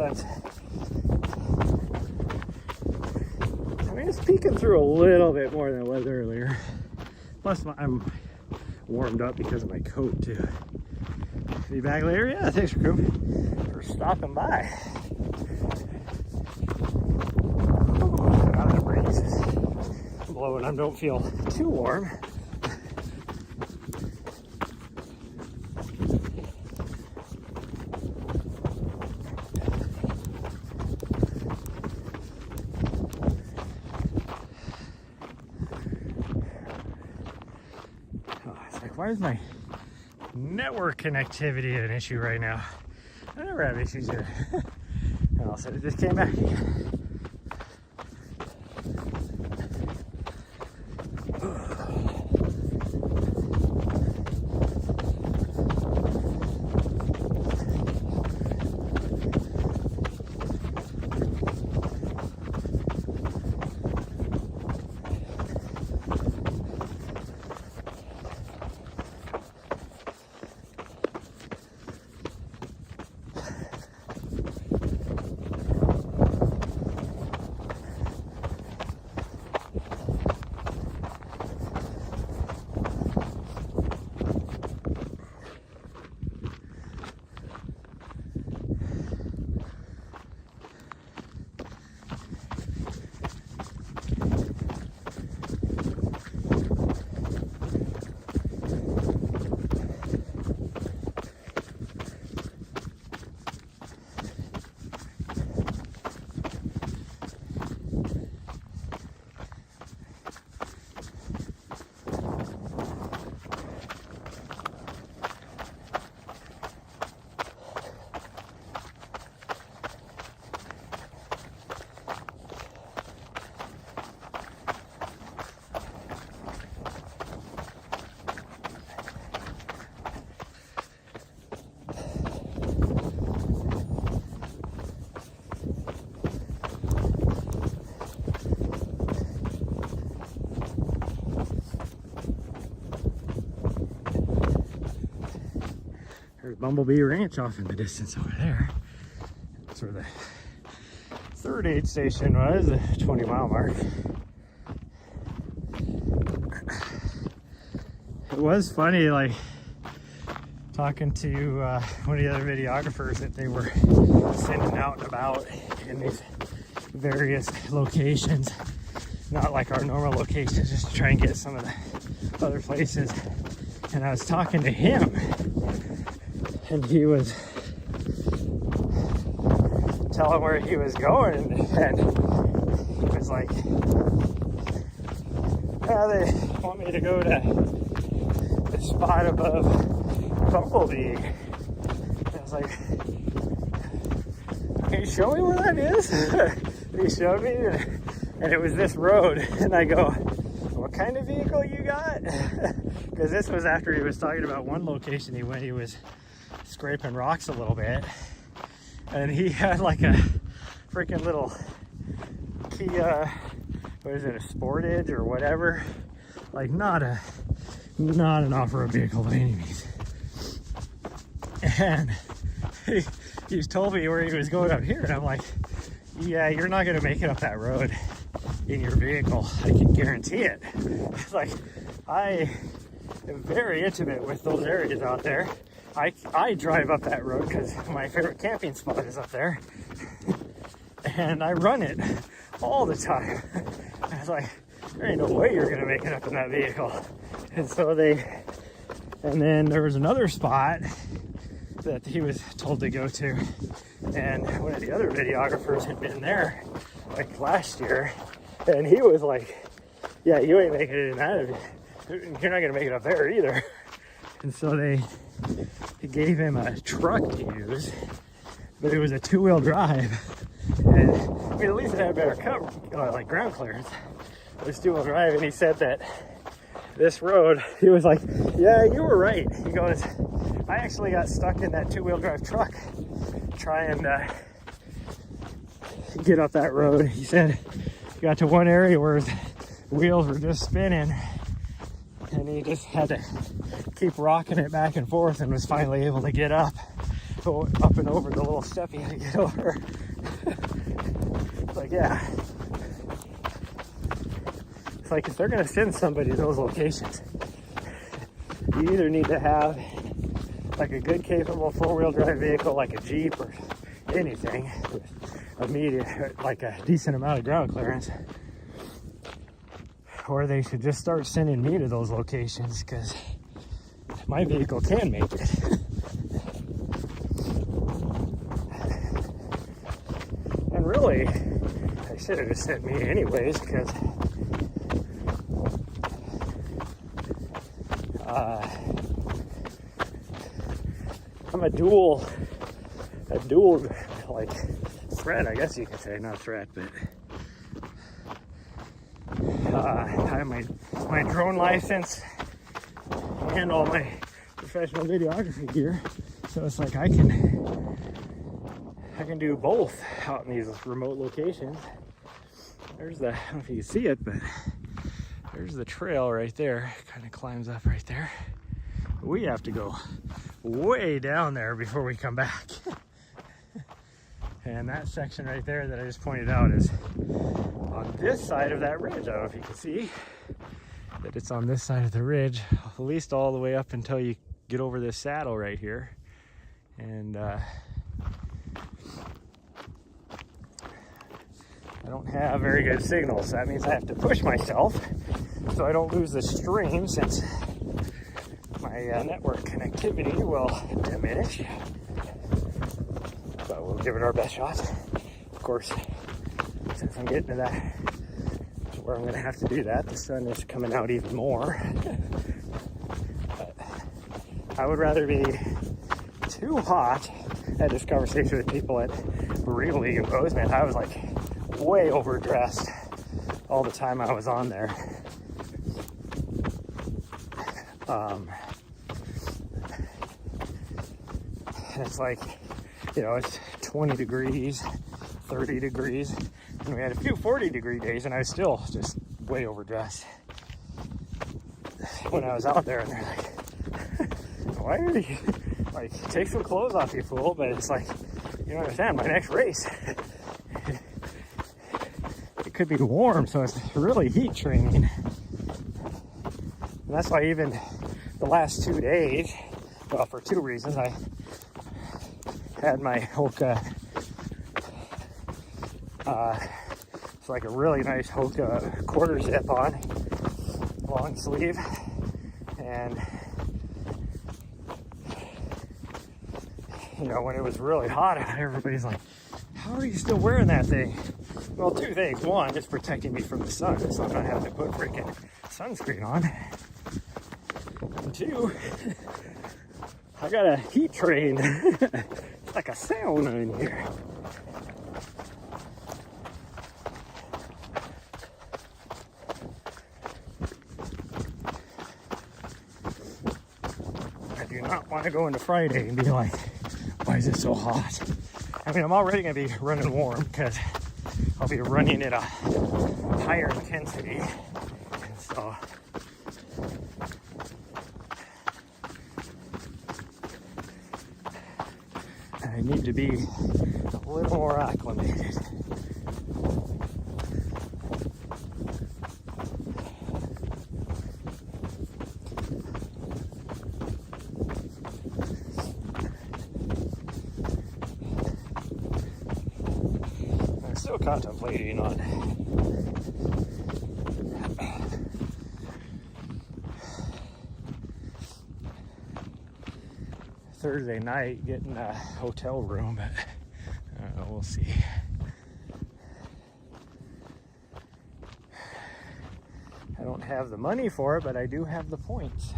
sense. I mean, it's peeking through a little bit more than it was earlier. Plus, I'm warmed up because of my coat too. Be back later? Yeah, thanks group for stopping by. Oh, now that breeze is blowing. I don't feel too warm. Oh, it's like, why is my network connectivity an issue right now? I never have issues here. And also, it just came back. There's Bumblebee Ranch off in the distance over there. That's where the third aid station was, the 20-mile mark. It was funny, like, talking to one of the other videographers that they were sending out and about in these various locations. Not like our normal locations, just to try and get some of the other places. And I was talking to him, and he was telling where he was going, and he was like, yeah, they want me to go to the spot above Bumblebee. And I was like, can you show me where that is? And he showed me, and it was this road. And I go, what kind of vehicle you got? Because this was after he was talking about one location he went, he was scraping rocks a little bit, and he had like a freaking little Kia, what is it, a Sportage or whatever, like not an off-road vehicle by any means. And he told me where he was going up here, and I'm like, yeah, you're not going to make it up that road in your vehicle, I can guarantee it. It's like, I am very intimate with those areas out there. I drive up that road because my favorite camping spot is up there, and I run it all the time. I was like, there ain't no way you're gonna make it up in that vehicle. And so and then there was another spot that he was told to go to, and one of the other videographers had been there like last year, and he was like, yeah, you ain't making it in that, you're not gonna make it up there either. And so he gave him a truck to use, but it was a two-wheel drive, and I mean, at least it had better like ground clearance. It was two-wheel drive, and he said that this road, he was like, yeah, you were right. He goes, I actually got stuck in that two-wheel drive truck trying to get up that road. He said he got to one area where his wheels were just spinning, and he just had to keep rocking it back and forth, and was finally able to get up. go up and over the little step you gotta get over. It's like, yeah. It's like if they're gonna send somebody to those locations, you either need to have like a good capable 4-wheel drive vehicle like a Jeep or anything with a medium, like a decent amount of ground clearance, or they should just start sending me to those locations, because my vehicle can make it. And really, I should have just sent me anyways, because I'm a dual like threat, I guess you could say, not threat, but I have my drone license and all my professional videography gear, so it's like I can do both out in these remote locations. There's the, I don't know if you can see it, but there's the trail right there. Kind of climbs up right there. We have to go way down there before we come back. And that section right there that I just pointed out is on this side of that ridge. I don't know if you can see that it's on this side of the ridge, at least all the way up until you get over this saddle right here. And I don't have very good signals. So that means I have to push myself so I don't lose the stream, since my network connectivity will diminish. But we'll give it our best shot. Of course, since I'm getting to that, where I'm going to have to do that, the sun is coming out even more. But I would rather be too hot. I had this conversation with people at Burrito League in Bozeman. I was like way overdressed all the time I was on there. And it's like, you know, it's 20 degrees, 30 degrees, and we had a few 40-degree days, and I was still just way overdressed when I was out there. And they're like, why are you, like, take some clothes off, you fool? But it's like, you don't understand, my next race, it could be warm, so it's really heat training. And that's why even the last 2 days, well, for two reasons, I had my Hoka, it's like a really nice Hoka quarter zip on, long sleeve, and you know, when it was really hot, everybody's like, how are you still wearing that thing? Well, two things. One, it's protecting me from the sun, so I'm not having to put freaking sunscreen on. And two, I got a heat train. It's like a sauna in here. I do not want to go into Friday and be like, why is it so hot? I mean, I'm already going to be running warm because I'll be running at a higher intensity. And so I need to be a little more acclimated. I'm still contemplating on Thursday night getting a hotel room, but I don't know, we'll see. I don't have the money for it, but I do have the points.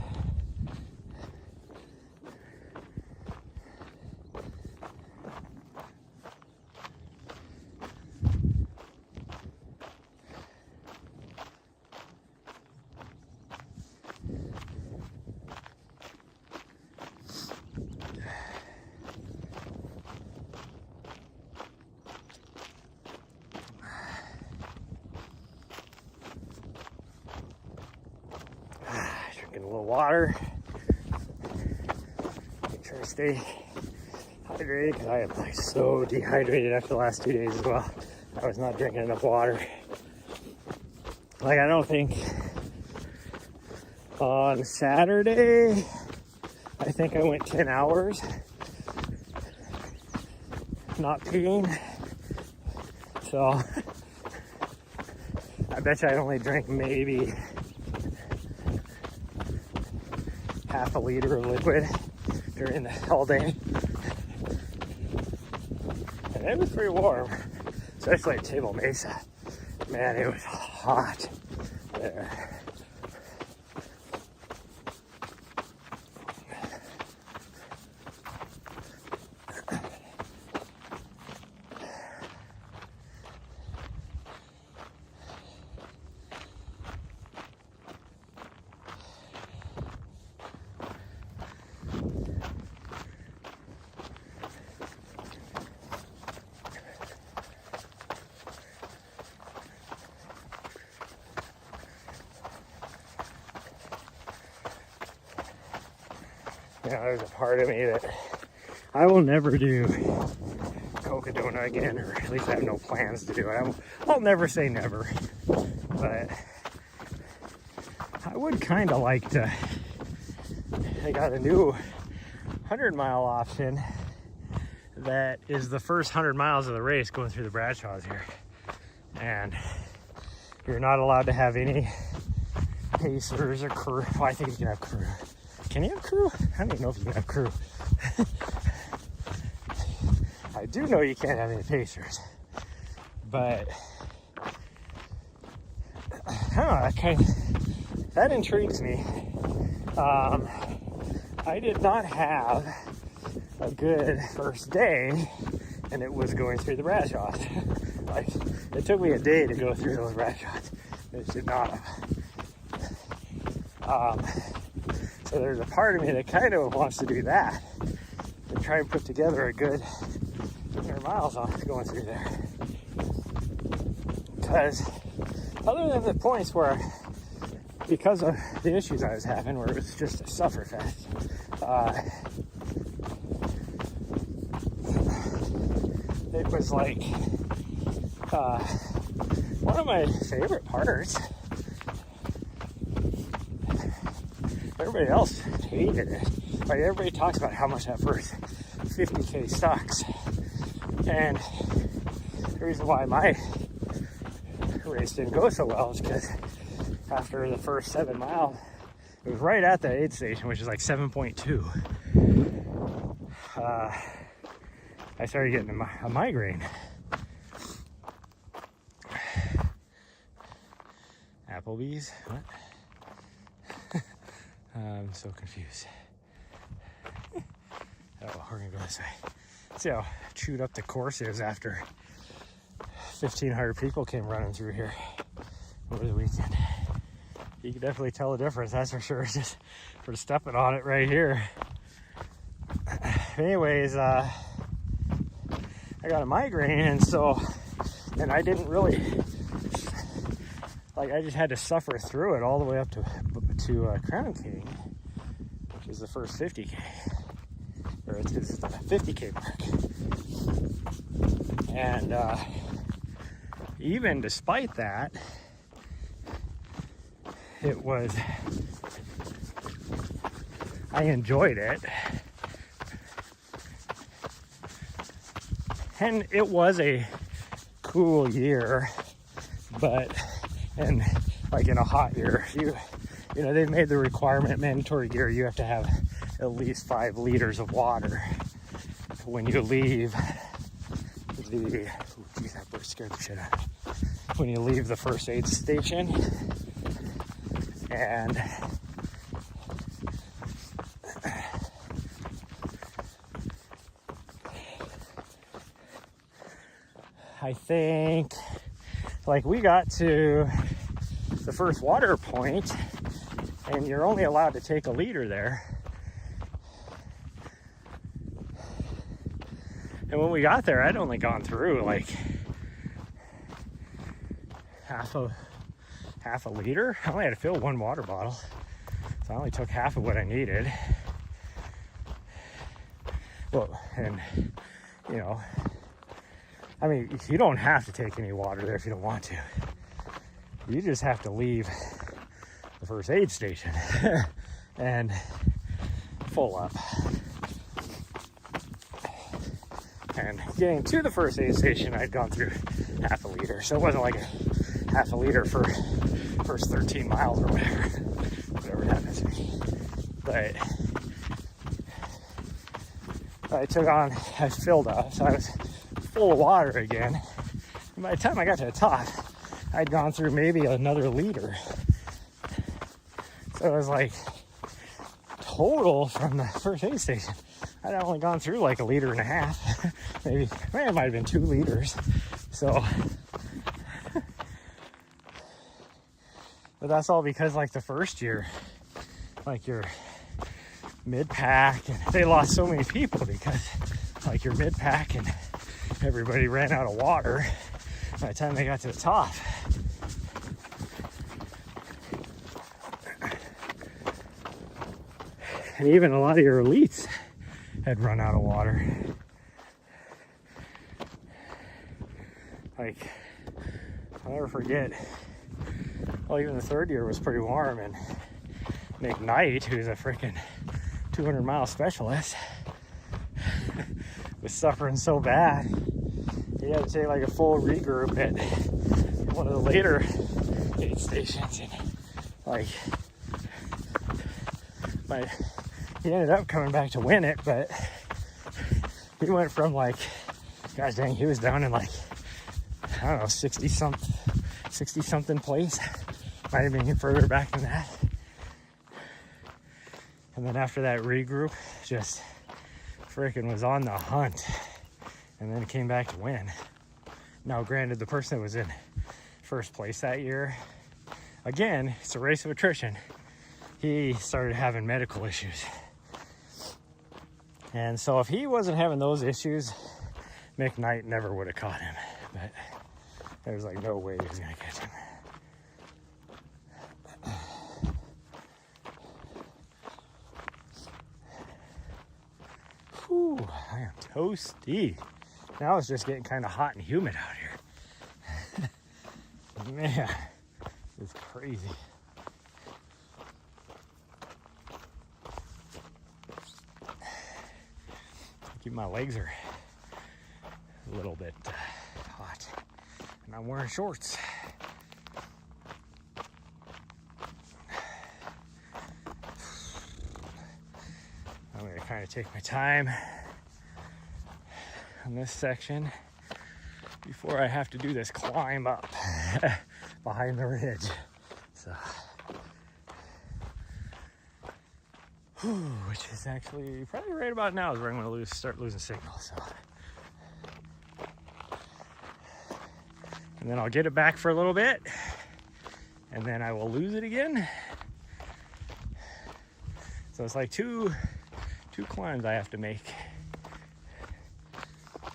Drinking a little water. Make sure I stay hydrated because I am like so dehydrated after the last 2 days as well. I was not drinking enough water. Like, I don't think on Saturday, I think I went 10 hours not peeing. So I bet you I only drank maybe half a liter of liquid during the whole day. And it was pretty warm, especially at Table Mesa. Man, it was hot there. You know, there's a part of me that I will never do Cocodona again, or at least I have no plans to do it. I'll never say never, but I would kind of like to. They got a new 100-mile option that is the first 100 miles of the race going through the Bradshaws here, and you're not allowed to have any pacers or crew. Well, I think you can have crew. Can you have crew? I don't even know if you can have crew. I do know you can't have any pacers, but I don't know, that intrigues me. I did not have a good first day, and it was going through the Bradshaws. Like, it took me a day to go through those Bradshaws. It did not have. So there's a part of me that kind of wants to do that and try and put together a good 100 miles on going through there. Because other than the points where, because of the issues I was having, where it was just a sufferfest, it was like one of my favorite parts. Everybody else hated it. Like, everybody talks about how much that first 50K sucks. And the reason why my race didn't go so well is because after the first 7 miles, it was right at the aid station, which is like 7.2. I started getting a migraine. Applebee's? What? I'm so confused. Oh, we're gonna go this way. See how chewed up the course is after 1,500 people came running through here over the weekend. You can definitely tell the difference, that's for sure, just for stepping on it right here. Anyways, I got a migraine, and I didn't really, like, I just had to suffer through it all the way up to Crown King, which is the first 50K, or it's the 50K mark. And even despite that, I enjoyed it. And it was a cool year, and like in a hot year, you know, they've made the requirement mandatory gear. You have to have at least 5 liters of water when you leave the, oh geez, that bird scared the shit out of me. When you leave the first aid station. And I think, like, we got to the first water point, and you're only allowed to take a liter there. And when we got there, I'd only gone through like half a liter. I only had to fill 1 water bottle, so I only took half of what I needed. Well, and you know, I mean, you don't have to take any water there if you don't want to. You just have to leave the first aid station and full up. And getting to the first aid station, I'd gone through half a liter. So it wasn't like a half a liter for first 13 miles or whatever it happens to be. But I filled up, so I was full of water again. And by the time I got to the top, I'd gone through maybe another liter. So it was like total from the first aid station, I'd only gone through like a liter and a half. Maybe it might have been 2 liters. So, but that's all because like the first year, like your mid-pack, and they lost so many people because like your mid-pack and everybody ran out of water by the time they got to the top. And even a lot of your elites had run out of water. Like, I'll never forget, well, even the third year was pretty warm, and Nick Knight, who's a freaking 200-mile specialist, was suffering so bad he had to take like a full regroup at one of the later aid stations, and like he ended up coming back to win it, but he went from like, gosh dang, he was down in like, I don't know, 60 something place. Might have been even further back than that. And then after that regroup, just freaking was on the hunt, and then came back to win. Now granted, the person that was in first place that year, again, it's a race of attrition, he started having medical issues. And so if he wasn't having those issues, Mick Knight never would have caught him. But there was like no way he was gonna catch him. Whew, I am toasty. Now it's just getting kind of hot and humid out here. Man, it's crazy. My legs are a little bit hot, and I'm wearing shorts. I'm going to kind of take my time on this section before I have to do this climb up behind the ridge. So, which is actually probably right about now is where I'm going to start losing signal. So, and then I'll get it back for a little bit, and then I will lose it again. So it's like two climbs I have to make.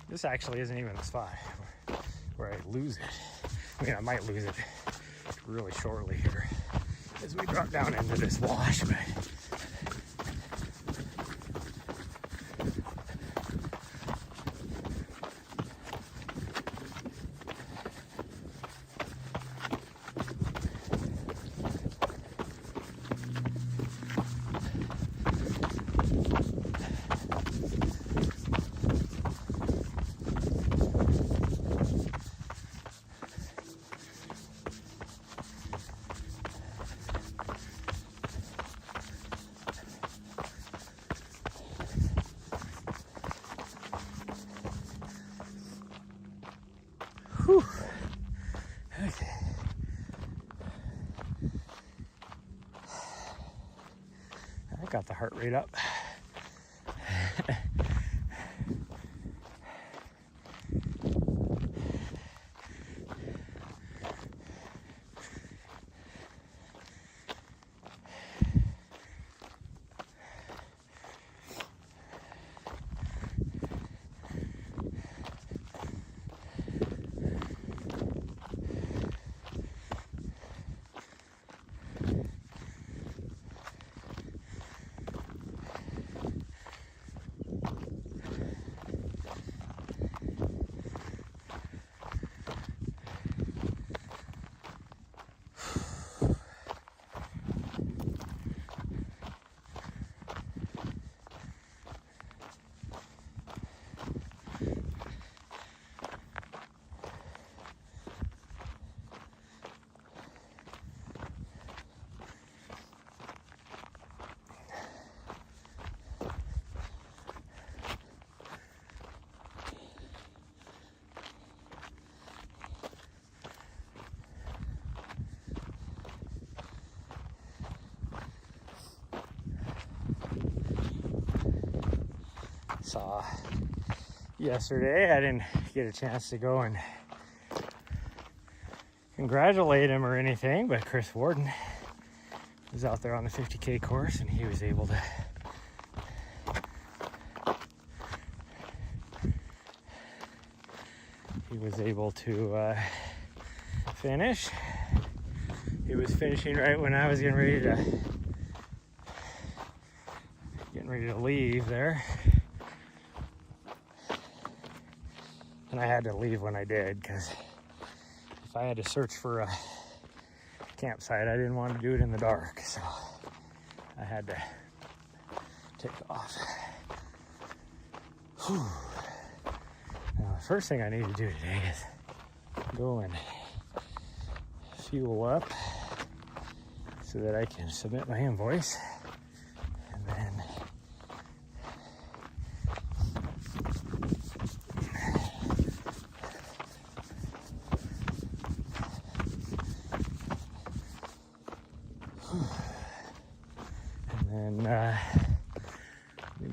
This actually isn't even the spot where I lose it. I mean, I might lose it really shortly here as we drop down into this wash, but whew. Okay. I got the heart rate up. saw yesterday. I didn't get a chance to go and congratulate him or anything, but Chris Warden was out there on the 50K course, and he was able to finish. He was finishing right when I was getting ready to leave there, and I had to leave when I did, because if I had to search for a campsite, I didn't want to do it in the dark, so I had to take off. Whew. Now, the first thing I need to do today is go and fuel up so that I can submit my invoice, and then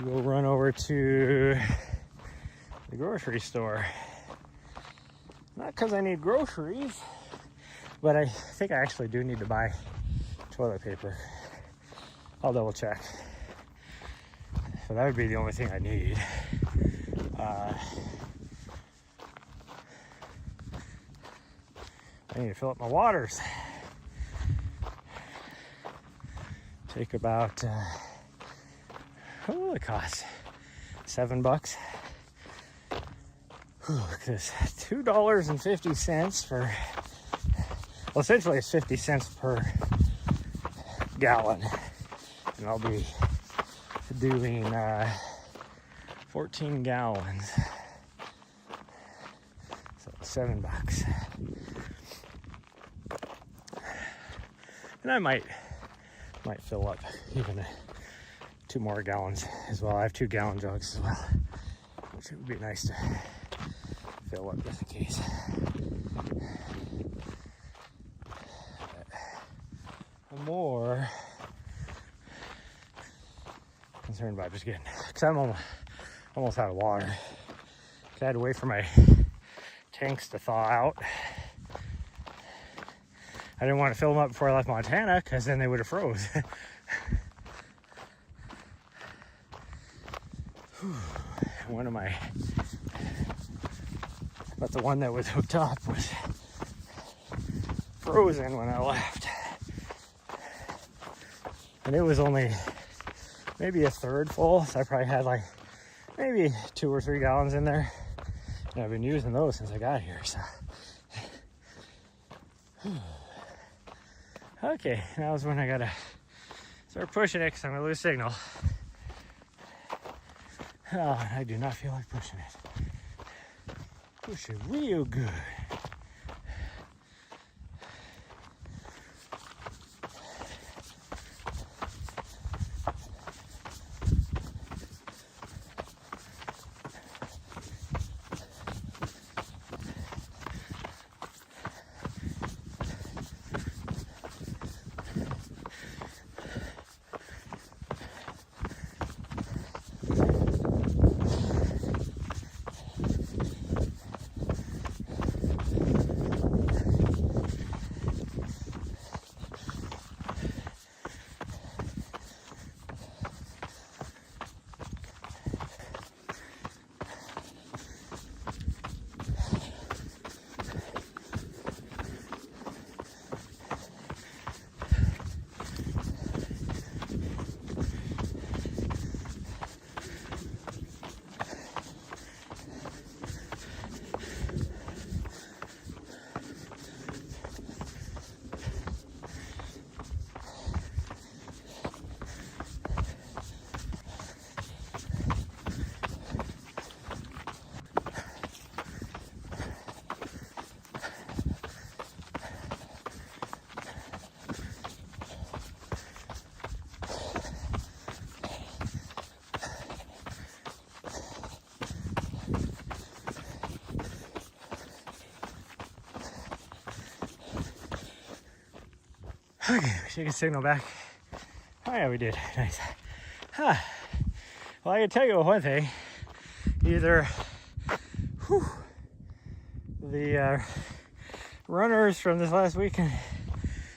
we'll run over to the grocery store. Not because I need groceries, but I think I actually do need to buy toilet paper. I'll double check. So that would be the only thing I need. I need to fill up my waters. Take about, what will it cost? $7. Look at this, $2.50 for, well, essentially it's 50 cents per gallon. And I'll be doing 14 gallons. So $7. And I might fill up even 2 more gallons as well. I have 2 gallon jugs as well, which it would be nice to fill up just in case. I'm more concerned about just getting, because I'm almost out of water. I had to wait for my tanks to thaw out. I didn't want to fill them up before I left Montana, because then they would have froze. But the one that was hooked up was frozen when I left. And it was only maybe a third full, so I probably had like maybe 2 or 3 gallons in there. And I've been using those since I got here, so. Okay, now is when I gotta start pushing it, because I'm gonna lose signal. Oh, I do not feel like pushing it. Push it real good. Okay, we should get signal back. Oh yeah, we did. Nice. Huh. Well, I can tell you one thing. either the runners from this last weekend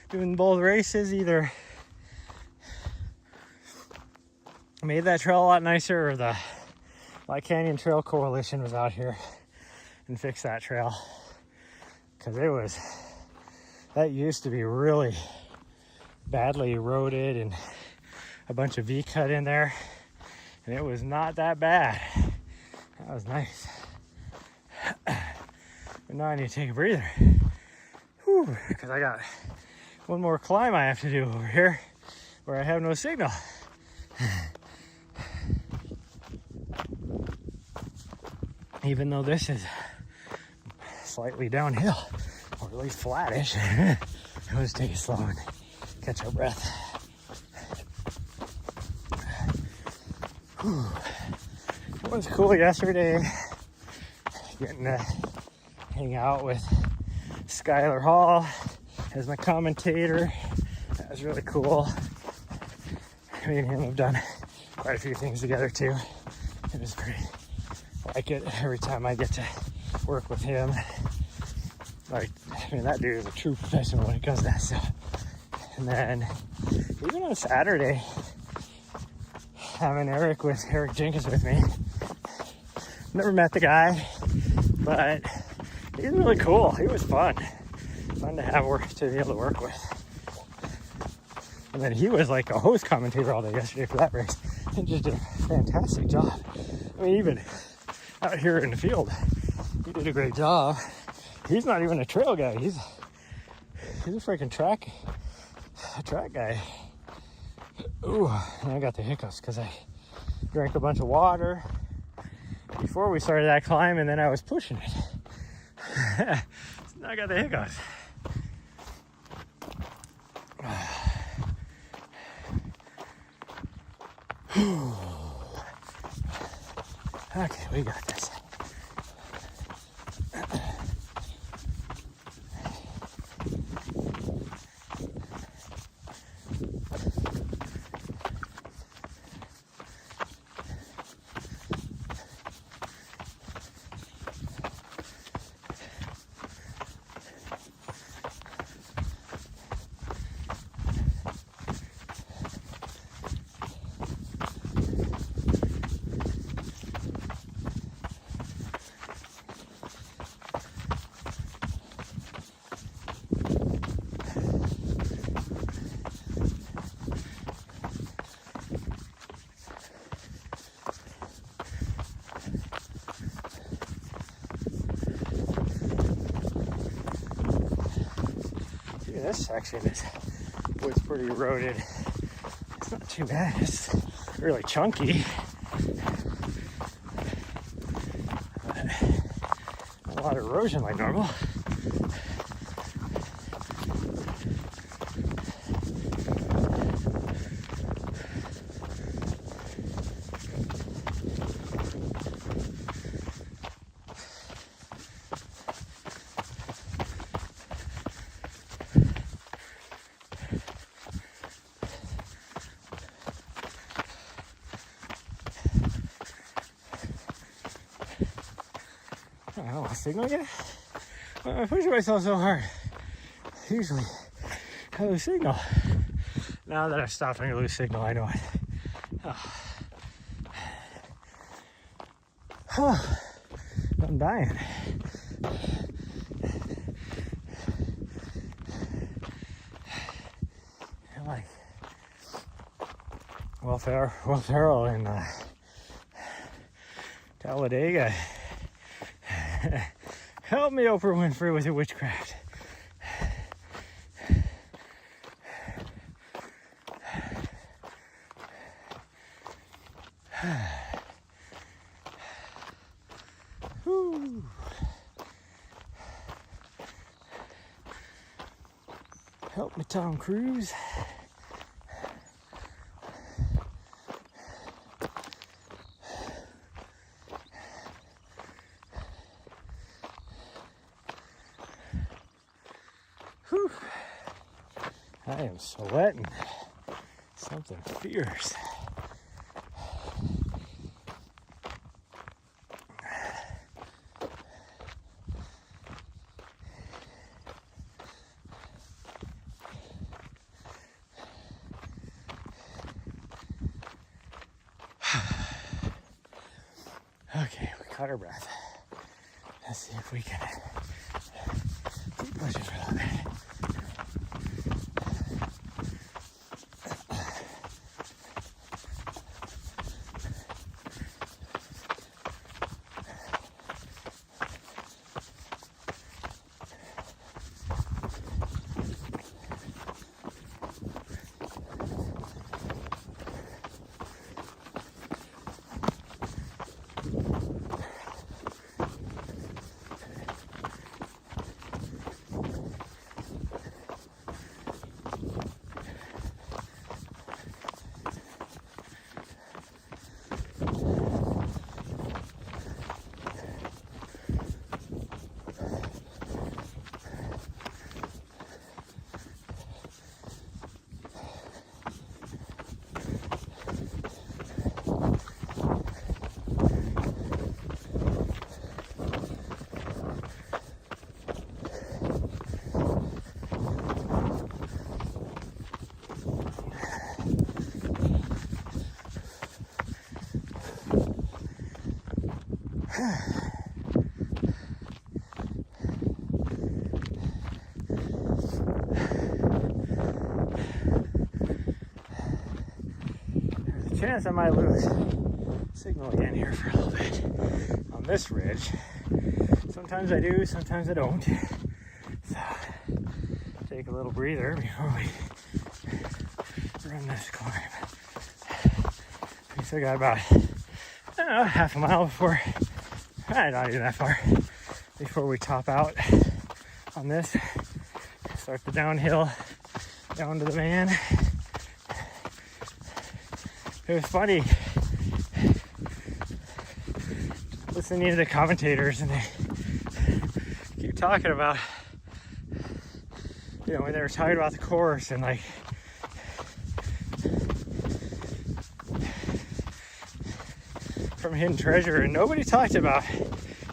doing both races either made that trail a lot nicer, or the Black Canyon Trail Coalition was out here and fixed that trail, because that used to be really badly eroded and a bunch of V-cut in there, and it was not that bad. That was nice. But now I need to take a breather, because I got one more climb I have to do over here where I have no signal. Even though this is slightly downhill, or at least flattish, let's take it slow and catch our breath. It was cool yesterday getting to hang out with Skylar Hall as my commentator. That was really cool. Me and him have done quite a few things together too. It was great. I like it every time I get to work with him. Like, I mean, that dude is a true professional when it comes to that stuff. And then even on Saturday, having Eric Jenkins with me. Never met the guy, but he's really cool. He was fun to be able to work with. And then he was like a host commentator all day yesterday for that race, and just did a fantastic job. I mean, even out here in the field, he did a great job. He's not even a trail guy. He's a freaking track guy. Ooh, and I got the hiccups because I drank a bunch of water before we started that climb, and then I was pushing it. So now I got the hiccups. Okay, we got this. This section was pretty eroded. It's not too bad. It's really chunky. But not a lot of erosion like normal. I don't want to signal yet. I'm pushing myself so hard. Usually I lose signal. Now that I've stopped trying to lose signal, I know it. Oh. I'm dying. I'm like Will Ferrell in Talladega. Help me, Oprah Winfrey, with your witchcraft. Help me, Tom Cruise. Whew. I am sweating something fierce. Okay, we caught our breath. Let's see if we can keep pushing for a little bit. There's a chance I might lose signal again here for a little bit on this ridge. Sometimes I do, sometimes I don't. So take a little breather before we run this climb. We still got about, I don't know, half a mile before, not even that far, before we top out on this. Start the downhill down to the van. It was funny listening to the commentators, and they keep talking about, you know, when they were talking about the course and like from Hidden Treasure, and nobody talked about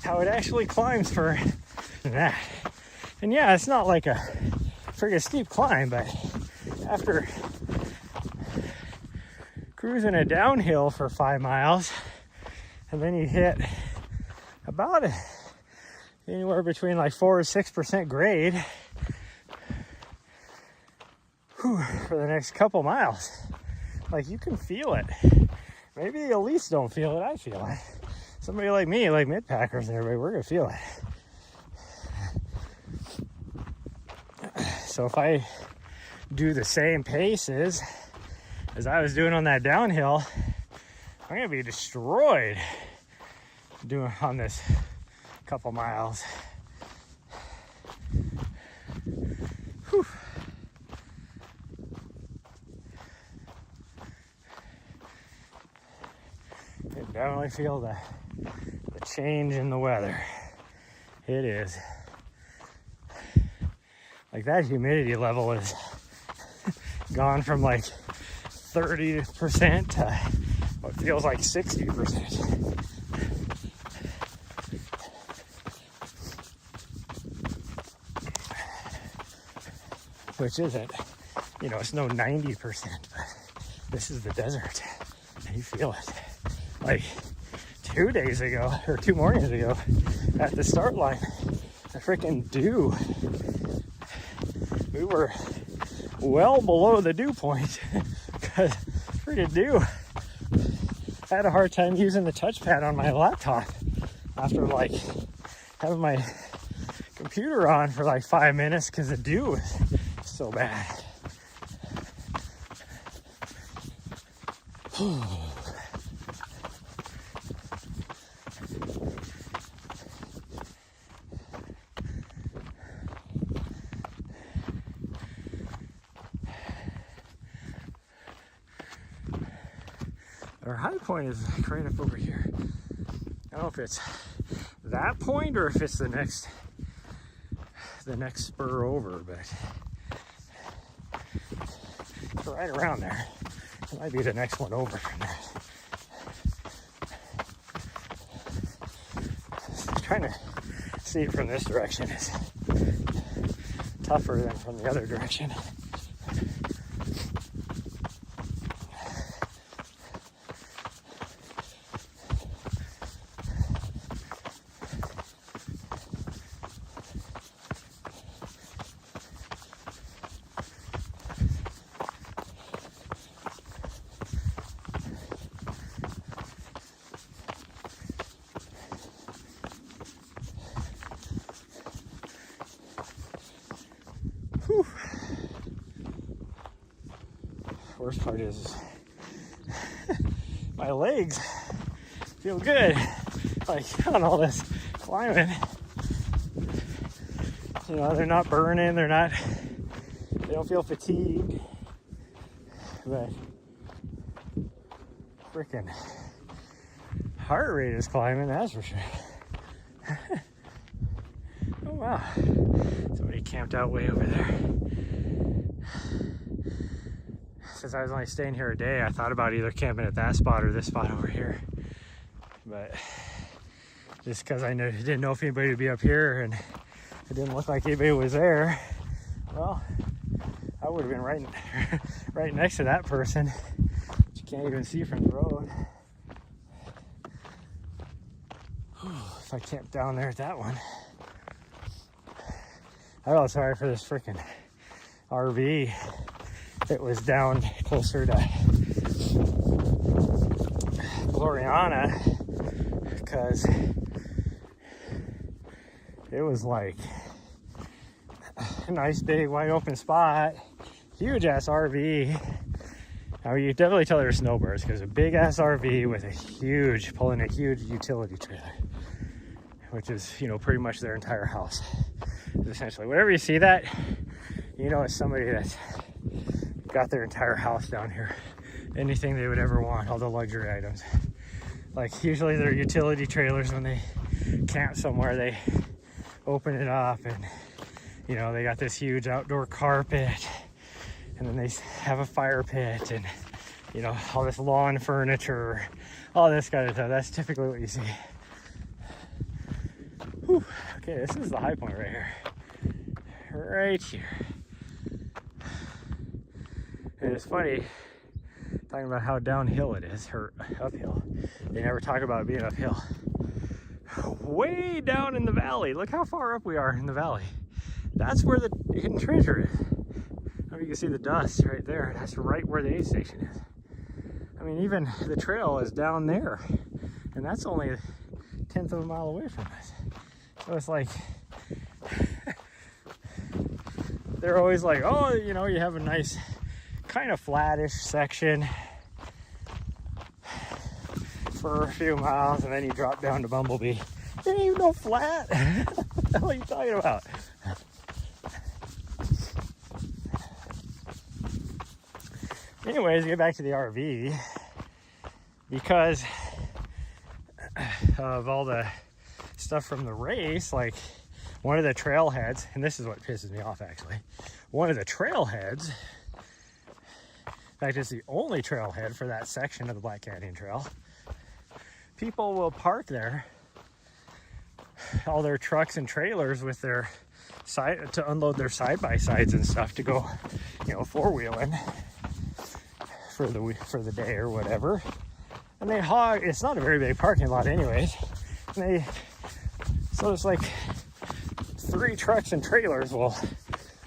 how it actually climbs for that. And yeah, it's not like a friggin' steep climb, but after cruising a downhill for 5 miles, and then you hit about anywhere between like 4 or 6% grade for the next couple miles, like you can feel it. Maybe the elites don't feel it, I feel it. Somebody like me, like mid-packers and everybody, we're gonna feel it. So if I do the same paces as I was doing on that downhill, I'm gonna be destroyed doing on this couple miles. Whew. You can definitely feel the change in the weather. It is. Like that humidity level is gone from like 30% to what feels like 60%. Which isn't, you know, it's no 90%, but this is the desert. And you feel it. Like 2 days ago, or 2 mornings ago, at the start line, the freaking dew. We were well below the dew point because freaking dew. I had a hard time using the touchpad on my laptop after like having my computer on for like 5 minutes because the dew was so bad. Our high point is right up over here. I don't know if it's that point or if it's the next spur over, but it's right around there. It might be the next one over from there. Trying to see it from this direction is tougher than from the other direction. worst part is my legs feel good, like on all this climbing. You know, they're not burning, they don't feel fatigued, but freaking heart rate is climbing, that's for sure. Oh wow, somebody camped out way over there. Since I was only staying here a day, I thought about either camping at that spot or this spot over here, but just because I didn't know if anybody would be up here and it didn't look like anybody was there, well, I would have been right next to that person, which you can't even see from the road. If I camped down there at that one. I felt sorry for this freaking RV. It was down closer to Gloriana because it was like a nice big wide open spot, huge ass RV. Now you definitely tell they're snowbirds because a big ass RV with pulling a huge utility trailer, which is, you know, pretty much their entire house. Essentially, whenever you see that, you know it's somebody that's got their entire house down here. Anything they would ever want, all the luxury items. Like usually they're utility trailers. When they camp somewhere, they open it up and, you know, they got this huge outdoor carpet, and then they have a fire pit and, you know, all this lawn furniture, all this kind of stuff. That's typically what you see. Whew. Okay, this is the high point right here. Right here. And it's funny talking about how downhill it is, or uphill. They never talk about it being uphill. Way down in the valley. Look how far up we are in the valley. That's where the hidden treasure is. I mean, you can see the dust right there. That's right where the aid station is. I mean, even the trail is down there, and that's only a 1/10 of a mile away from us. So it's like, they're always like, oh, you know, you have a nice kind of flattish section for a few miles, and then you drop down to Bumblebee. There ain't even no flat. What the hell are you talking about? Anyways, get back to the RV. Because of all the stuff from the race, like one of the trailheads, and this is what pisses me off actually, one of the trailheads, in fact it's the only trailhead for that section of the Black Canyon Trail, people will park there, all their trucks and trailers with their side to unload their side-by-sides and stuff to go, you know, four-wheeling for the day or whatever. And they hog, it's not a very big parking lot anyways, and so it's like 3 trucks and trailers will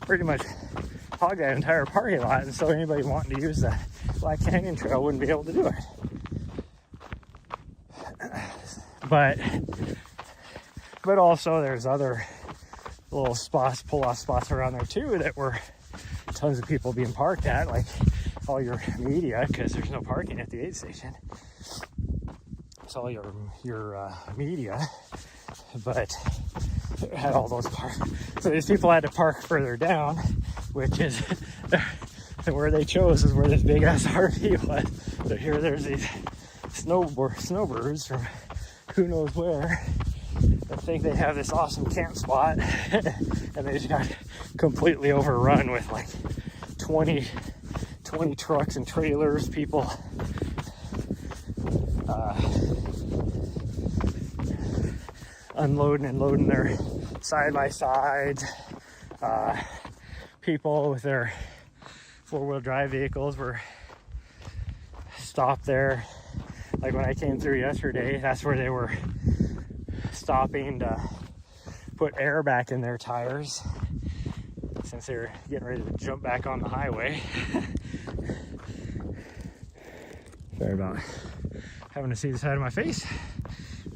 pretty much hog that entire parking lot, and so anybody wanting to use the Black Canyon Trail wouldn't be able to do it. But also there's other little spots, pull-off spots around there too, that were tons of people being parked at, like all your media, because there's no parking at the aid station. It's all your media, but it had all those parks. So these people had to park further down, which is where they chose, is where this big ass RV was. So here there's these snowbirds from who knows where that think they have this awesome camp spot, and they just got completely overrun with like 20 trucks and trailers, people unloading and loading their side-by-sides. People with their four-wheel drive vehicles were stopped there. Like when I came through yesterday, that's where they were stopping to put air back in their tires since they were getting ready to jump back on the highway. Sorry about having to see the side of my face.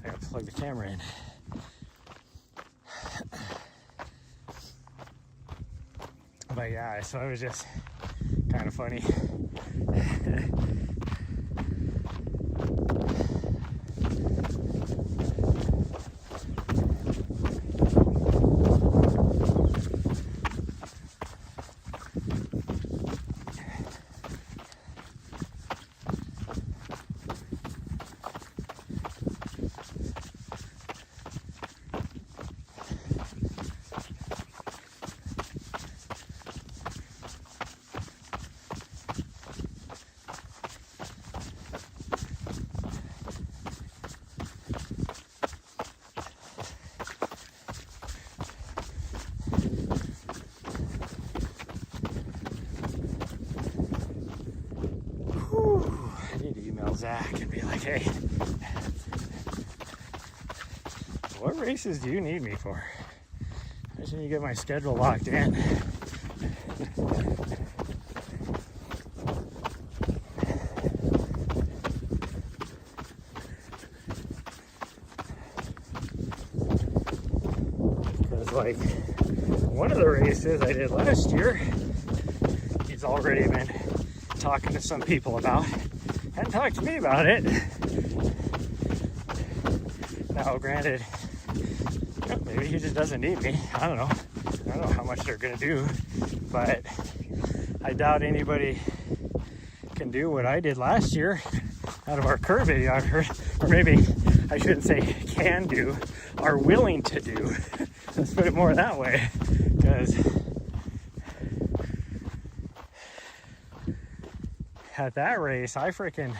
I gotta plug the camera in. But yeah, so I was just kind of funny. I need to email Zach and be like, hey, what races do you need me for? I just need to get my schedule locked in. Because like one of the races I did last year, he's already been talking to some people about. Hadn't talked to me about it. Now, granted, maybe he just doesn't need me. I don't know. I don't know how much they're gonna do, but I doubt anybody can do what I did last year out of our current video I've heard, or maybe I shouldn't say can do, are willing to do. Let's put it more that way, because at that race, I freaking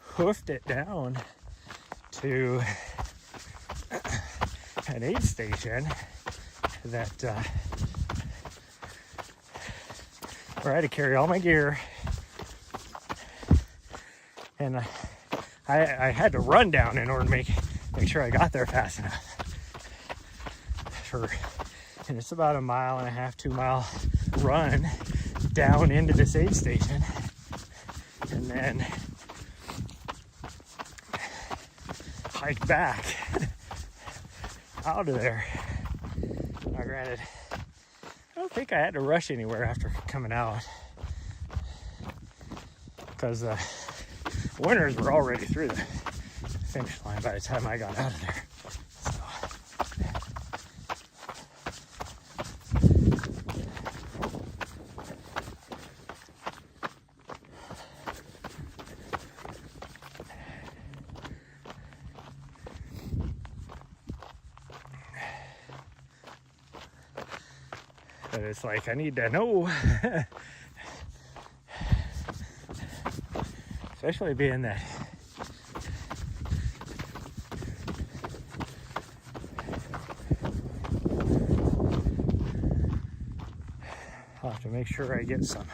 hoofed it down to an aid station that where I had to carry all my gear, and I had to run down in order to make sure I got there fast enough. And it's about 1.5 miles, 2 mile run down into this aid station, and then hike back out of there. Now, granted, I don't think I had to rush anywhere after coming out, because the winners were already through the finish line by the time I got out of there. But it's like, I need to know, especially being that I'll have to make sure I get some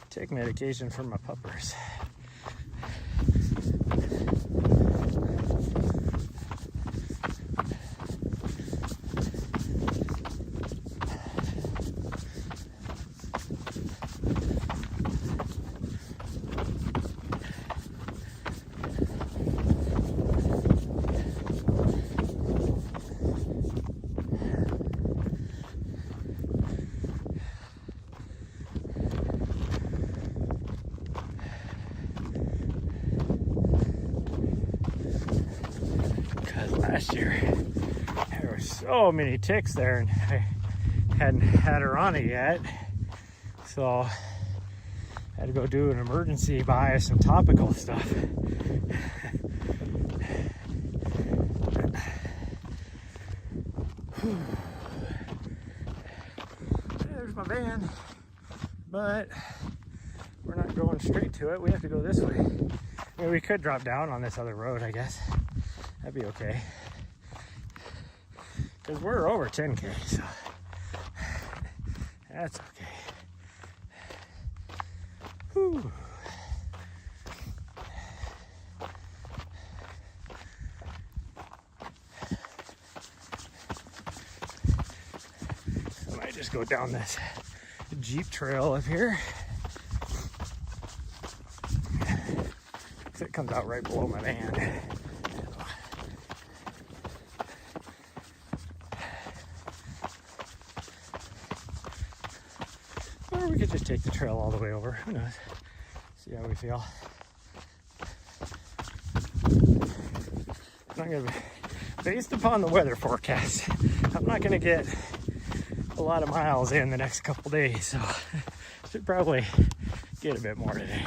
tick medication for my puppers. Last year there were so many ticks there, and I hadn't had her on it yet, so I had to go do an emergency buy some topical stuff. There's my van, but we're not going straight to it. We have to go this way. I mean, we could drop down on this other road, I guess. That'd be okay, because we're over 10K, so that's okay. Whew. So I might just go down this Jeep trail up here. It comes out right below my van. Or we could just take the trail all the way over. Who knows? See how we feel. I'm not gonna be, based upon the weather forecast, I'm not gonna get a lot of miles in the next couple days, so should probably get a bit more today.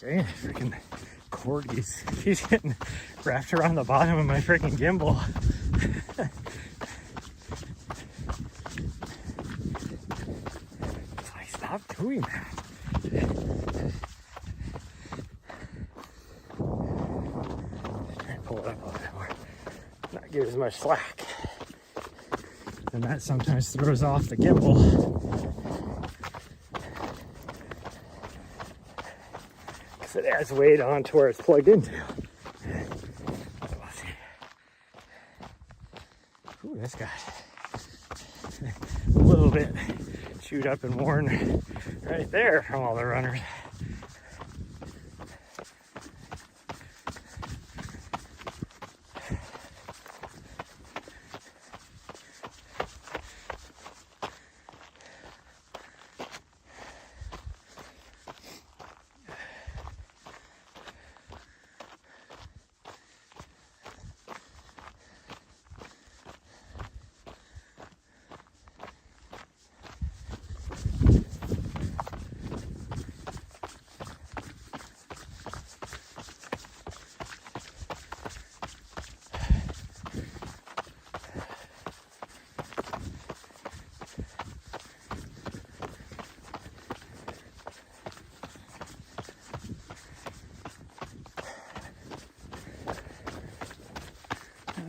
Dang, freaking cord he's getting wrapped around the bottom of my freaking gimbal. Like, stop doing that. Try and pull it up a little bit more. Not give as much slack. And that sometimes throws off the gimbal. It adds weight onto where it's plugged into. Ooh, this guy. A little bit chewed up and worn right there from all the runners.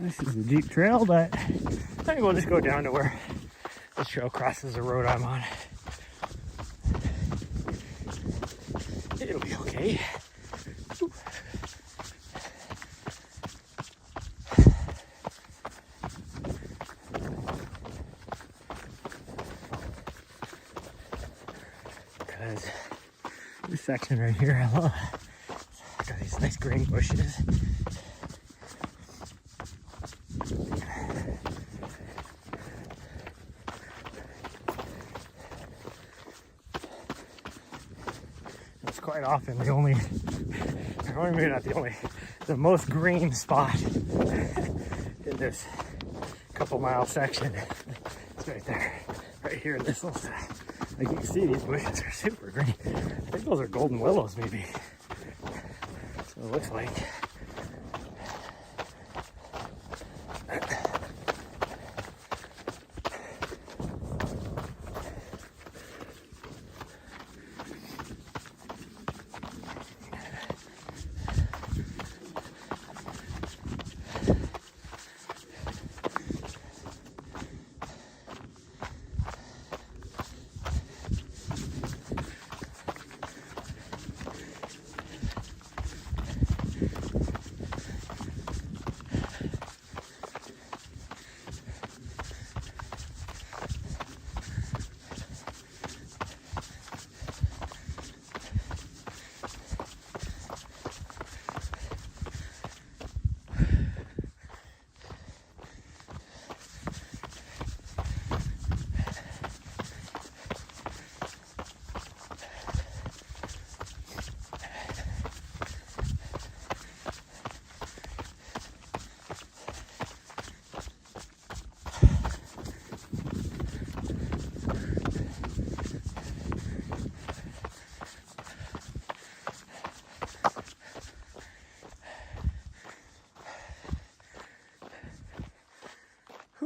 This is a deep trail, but I think we'll just go down to where this trail crosses the road I'm on. It'll be okay. Because this section right here, I love. Got these nice green bushes. Quite often the most green spot in this couple mile section. It's right there, right here in this little side. Like you can see, these bushes are super green. I think those are golden willows, maybe. That's what it looks like.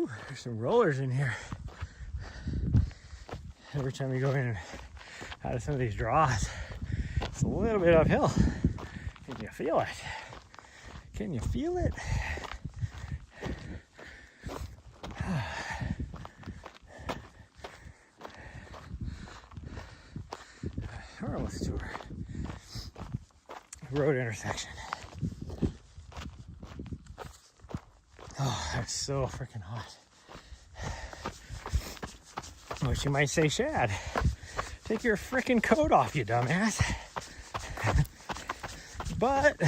Whew, there's some rollers in here. Every time you go in and out of some of these draws, it's a little bit uphill. Can you feel it? Can you feel it? We're almost to our road intersection. Oh, that's so freaking hot. Which you might say, Shad, take your freaking coat off, you dumbass. But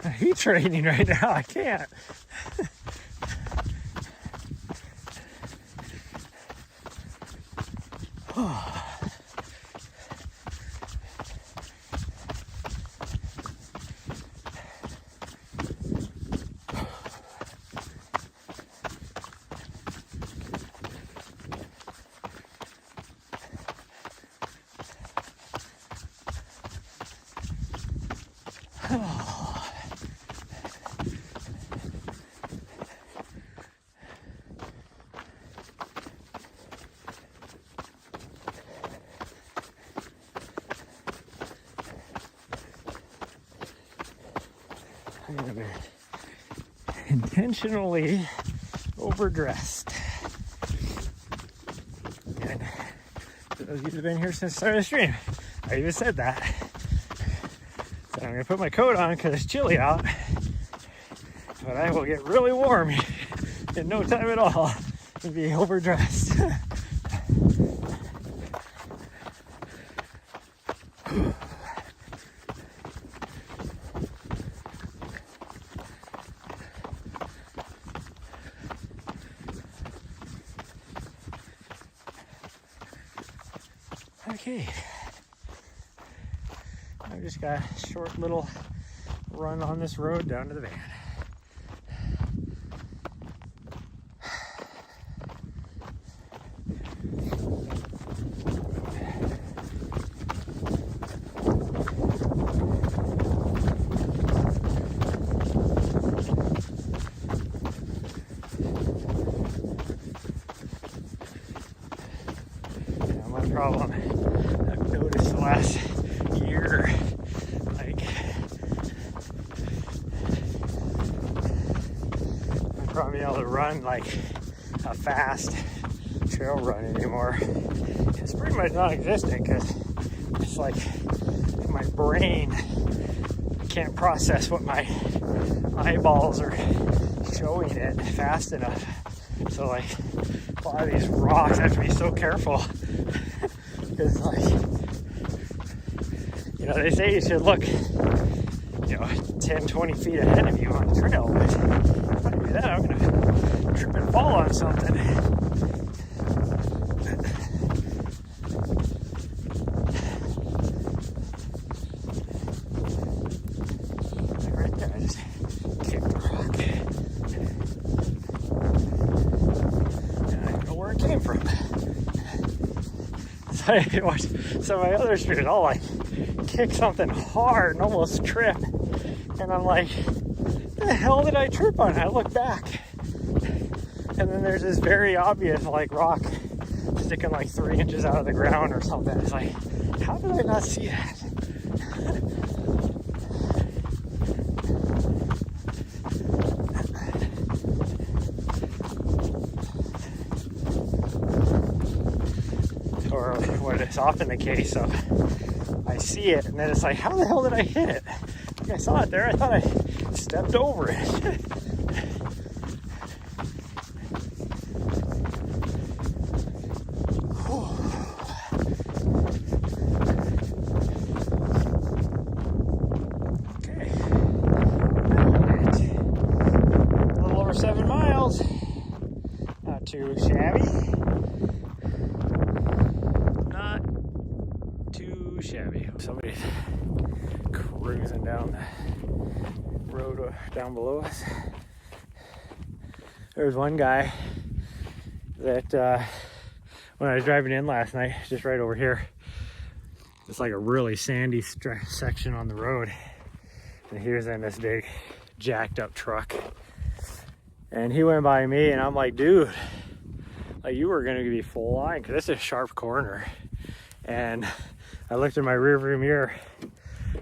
I'm heat training right now. I can't. I'm gonna be intentionally overdressed. And for those of you that have been here since the start of the stream, I even said that. So I'm gonna put my coat on because it's chilly out, but I will get really warm in no time at all and be overdressed. Okay, I've just got a short little run on this road down to the van. Problem I've noticed the last year, like I'm probably able to run like a fast trail run anymore. It's pretty much non-existent because it's like my brain can't process what my eyeballs are showing it fast enough. So like a lot of these rocks, I have to be so careful. Because, like, you know, they say you should look, 10, 20 feet ahead of you on the trail. But if I do that, I'm going to trip and fall on something. Like right there, I just kicked the rock. And I don't know where it came from. I watch some of my other streamers, I'll like kick something hard and almost trip, and I'm like, what the hell did I trip on? I look back, and then there's this very obvious like rock sticking like 3 inches out of the ground or something. It's like, how did I not see that? Or what is often the case of I see it and then it's like, how the hell did I hit it? I saw it there, I thought I stepped over it. Okay, a little over 7 miles, not too shabby. Shabby. Somebody's cruising down the road down below us. There was one guy that when I was driving in last night, just right over here, it's like a really sandy section on the road, and he was in this big jacked up truck, And he went by me, and I'm like, dude, like you were gonna be full line, because it's a sharp corner. And I looked in my rearview mirror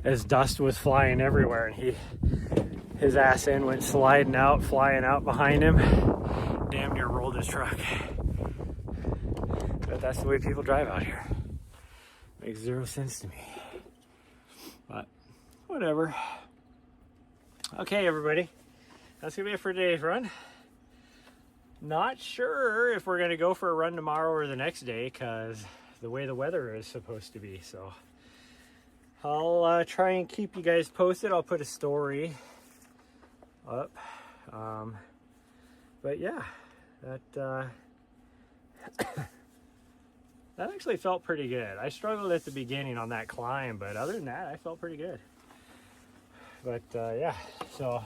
as dust was flying everywhere, and his ass end went sliding out, flying out behind him. Damn near rolled his truck. But that's the way people drive out here. Makes zero sense to me. But whatever. Okay, everybody. That's gonna be it for today's run. Not sure if we're gonna go for a run tomorrow or the next day, because the way the weather is supposed to be. So I'll try and keep you guys posted. I'll put a story up. But yeah, that that actually felt pretty good. I struggled at the beginning on that climb, but other than that, I felt pretty good. But yeah, so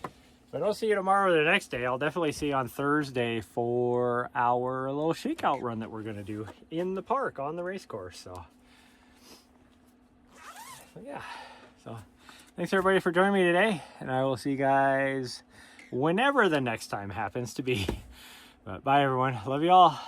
if I don't see you tomorrow or the next day, I'll definitely see you on Thursday for our little shakeout run that we're gonna do in the park on the race course. So yeah, so thanks everybody for joining me today, and I will see you guys whenever the next time happens to be. But bye everyone, love you all.